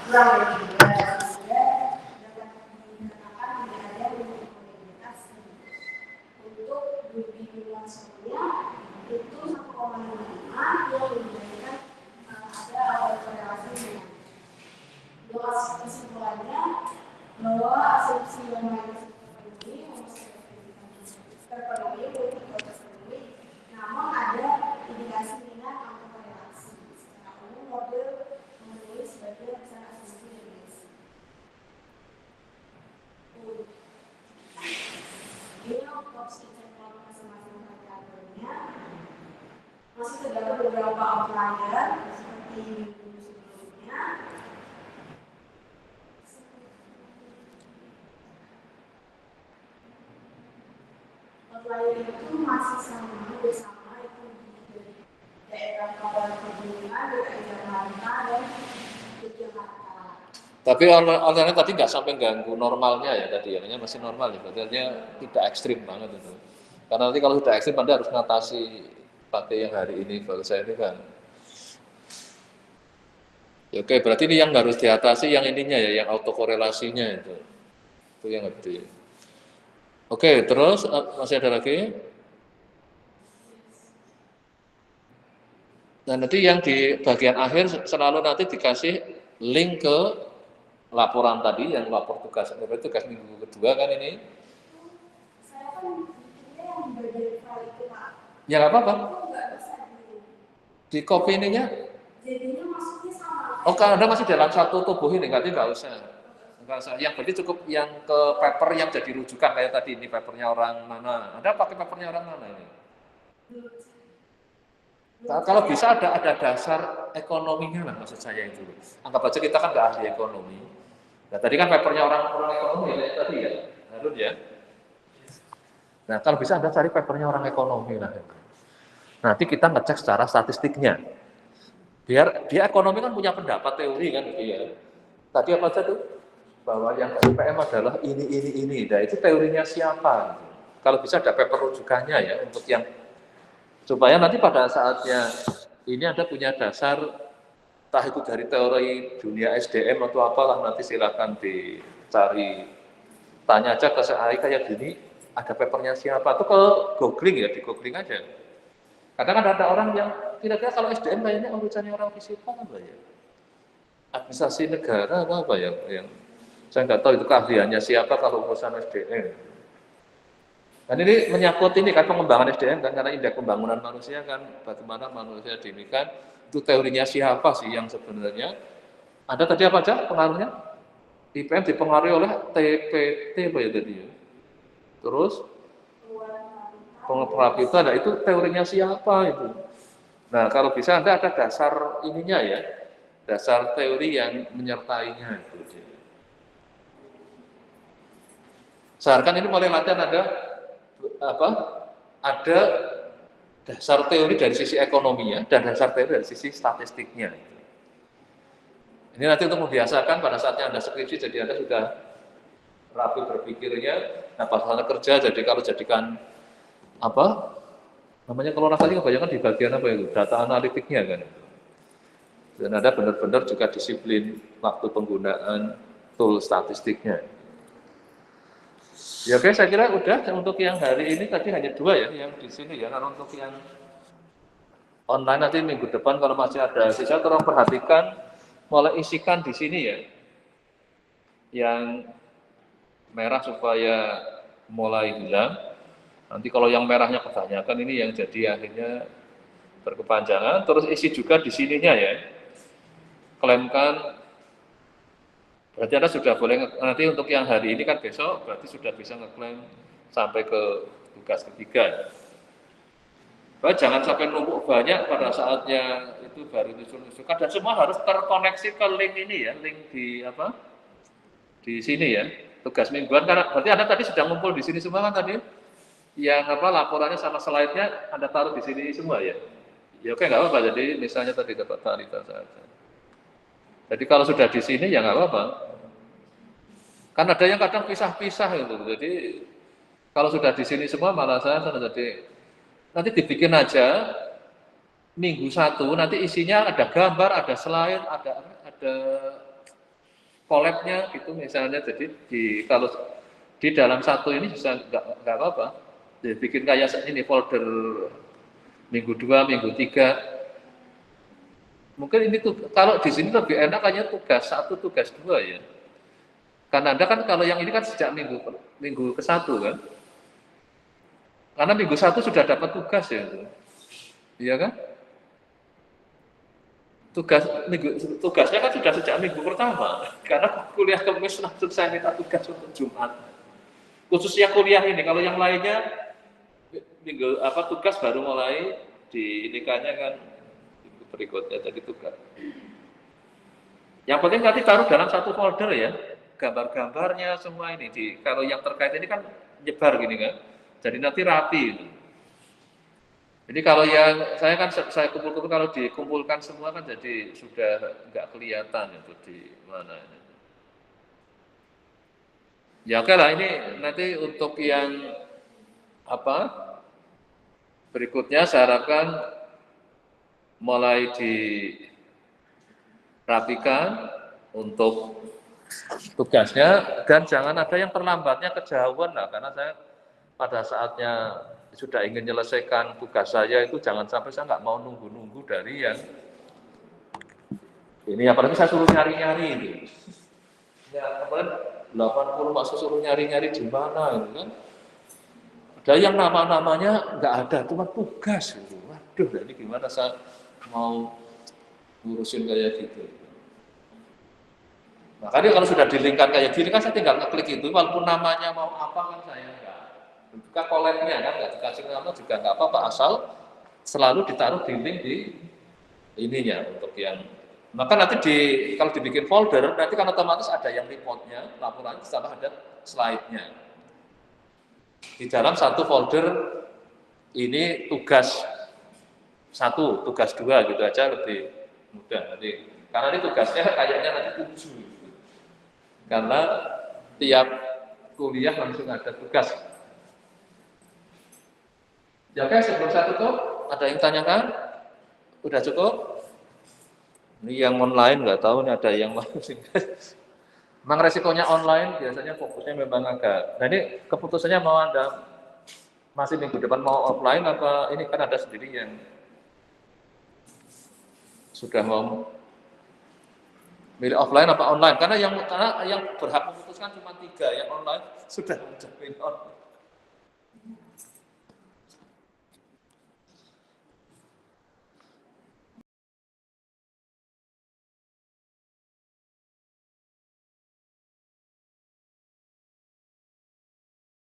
Speaker 4: kurang dari 3 sehingga dapat dikatakan tidak ada uniformitas. Untuk bimbingan sebelumnya itu 1,5 yang diberikan ada korelasi dengan dua kesimpulannya bahwa asumsi yang lain terpenuhi terpenuhi, namun ada indikasi dengan autokorelasi. Secara umum model memenuhi sebagai besar asumsi definisi. Ini opsi cekal masing-masing variabelnya. Masih terdapat beberapa outlier seperti minggu sebelumnya. Outlier itu masih sama itu di daerah Kabupaten Pegunungan, DKI Jakarta dan Yogyakarta.
Speaker 1: Tapi awalnya tadi nggak sampai ganggu normalnya ya tadi ya, masih normal ya, berarti tidak ekstrim banget itu. Karena nanti kalau sudah ekstrim Anda harus mengatasi pakai yang hari ini, kalau saya ini kan. Ya, oke, berarti ini yang harus diatasi yang ininya ya, yang autokorelasinya itu. Itu yang gede. Oke, terus masih ada lagi? Nah, nanti yang di bagian akhir selalu nanti dikasih link ke laporan tadi, yang lapor tugas minggu kedua kan ini.
Speaker 4: Saya kan bikinnya yang di bagian file itu, Pak.
Speaker 1: Ya nggak apa-apa.
Speaker 4: Itu nggak bisa
Speaker 1: Di copy ininya.
Speaker 4: jadinya masuknya sama.
Speaker 1: Oh, kalau Anda masih dalam satu tubuh ini, nggak usah. Nggak usah. Yang berarti cukup yang ke paper yang jadi rujukan kayak tadi, ini papernya orang mana. Anda pakai papernya orang mana ini? Nah, kalau bisa ada dasar ekonominya lah, maksud saya itu. Anggap aja kita kan nggak ahli ekonomi. Nah, tadi kan papernya orang ekonomi ya, tadi ya, Harun ya. Nah, kalau bisa Anda cari papernya orang ekonomi lah. Nanti kita ngecek secara statistiknya. Biar dia ekonomi kan punya pendapat teori kan, iya. Tadi apa aja tuh? Bahwa yang UPM adalah ini. Nah, itu teorinya siapa? Kalau bisa ada paper rujukannya ya, untuk yang supaya nanti pada saatnya ini Anda punya dasar, entah itu dari teori dunia SDM atau apalah, nanti silakan dicari, tanya aja ke saya kayak gini, ada papernya siapa, atau ke googling ya, di googling aja. Kadang kan ada orang yang kira-kira kalau SDM kayaknya urusannya orang fisika apa ya? Administrasi negara apa ya? Yang saya nggak tahu itu keahliannya siapa kalau urusan SDM. Dan ini menyangkut ini kan pengembangan SDM kan, karena indeks pembangunan manusia kan, bagaimana manusia demikian, itu teorinya siapa sih yang sebenarnya? Ada tadi apa aja pengaruhnya? IPM dipengaruhi oleh TPT apa ya tadi ya? Terus pengapita, nah itu teorinya siapa itu? Nah kalau bisa Anda ada dasar ininya ya, dasar teori yang menyertainya itu. Seharusnya ini mulai latihan ada dasar teori dari sisi ekonominya dan dasar teori dari sisi statistiknya. Ini nanti untuk membiasakan pada saatnya Anda skripsi, jadi Anda sudah rapi berpikirnya. Nah pas Anda kerja, jadi kalau jadikan apa namanya, kalau rasanya kebanyakan di bagian apa itu, data analitiknya kan. Dan Anda benar-benar juga disiplin waktu penggunaan tool statistiknya. Ya oke, saya kira udah untuk yang hari ini tadi hanya 2 ya yang di sini ya. Karena untuk yang online nanti minggu depan kalau masih ada sisa, tolong perhatikan, mulai isikan di sini ya. Yang merah supaya mulai hilang. Nanti kalau yang merahnya kebanyakan ini yang jadi akhirnya berkepanjangan. Terus isi juga di sininya ya. Klaimkan. Berarti Anda sudah boleh, nanti untuk yang hari ini kan besok, berarti sudah bisa ngeklaim sampai ke tugas ketiga. Bahwa jangan sampai numpuk banyak pada saatnya itu baru disusun-susun. Dan semua harus terkoneksi ke link ini ya, link di apa? Di sini ya, tugas mingguan. Karena berarti Anda tadi sudah ngumpul di sini semua kan tadi? Yang apa laporannya sama slide-nya Anda taruh di sini semua ya. Ya oke, nggak apa-apa. Jadi misalnya tadi dapat Talita saja. Jadi kalau sudah di sini ya nggak apa-apa. Kan ada yang kadang pisah-pisah gitu. Jadi kalau sudah di sini semua malah saya jadi nanti dibikin aja minggu 1, nanti isinya ada gambar, ada slide, ada collab-nya gitu misalnya. Jadi kalau di dalam satu ini bisa nggak apa-apa. Jadi bikin kayak ini folder minggu 2, minggu 3. Mungkin ini tuh kalau di sini lebih enak hanya tugas 1, tugas 2 ya. Karena Anda kan kalau yang ini kan sejak minggu ke-1 kan. Karena minggu 1 sudah dapat tugas ya. Iya kan? Tugasnya kan sudah sejak minggu pertama. Karena kuliah Kamis langsung saya minta tugas untuk Jumat. Khususnya kuliah ini, kalau yang lainnya tugas baru mulai diinikannya kan minggu berikutnya jadi tugas. Yang penting nanti taruh dalam satu folder ya, gambar-gambarnya semua ini. Kalau yang terkait ini kan nyebar gini kan, jadi nanti rapi. Jadi kalau yang saya kumpul-kumpul, kalau dikumpulkan semua kan jadi sudah nggak kelihatan itu di mana. Ya oke lah, ini nanti untuk yang berikutnya saya harapkan mulai dirapikan untuk tugasnya dan jangan ada yang terlambatnya kejauhan lah, karena saya pada saatnya sudah ingin menyelesaikan tugas saya itu jangan sampai saya nggak mau nunggu-nunggu dari yang ini, apalagi saya suruh nyari-nyari ini. Ya kemarin 80 masuk suruh nyari-nyari di mana itu kan. Ada yang nama-namanya nggak ada, cuma tugas itu. Waduh, ini gimana saya mau ngurusin kayak gitu. Makanya kalau sudah dilingkan kayak gini kan saya tinggal ngeklik itu, walaupun namanya mau apa kan saya enggak. Buka koleknya kan nggak dikasih nama juga nggak apa-apa, asal selalu ditaruh di link di ininya untuk yang. Maka nanti kalau dibikin folder nanti kan otomatis ada yang reportnya, laporan sama ada slide-nya. Di dalam satu folder ini tugas 1, tugas 2 gitu aja lebih mudah nanti. Karena ini tugasnya kayaknya nanti 7. Karena tiap kuliah langsung ada tugas. Ya oke, sebelum saya tutup, ada yang tanyakan? Udah cukup? Ini yang online nggak tahu nih ada yang mau. Memang resikonya online biasanya fokusnya memang agak. Nah ini keputusannya mau Anda masih minggu depan mau offline apa ini kan ada sendiri yang sudah mau milih offline apa online, karena yang berhak memutuskan cuma 3, yang online sudah menjamin online.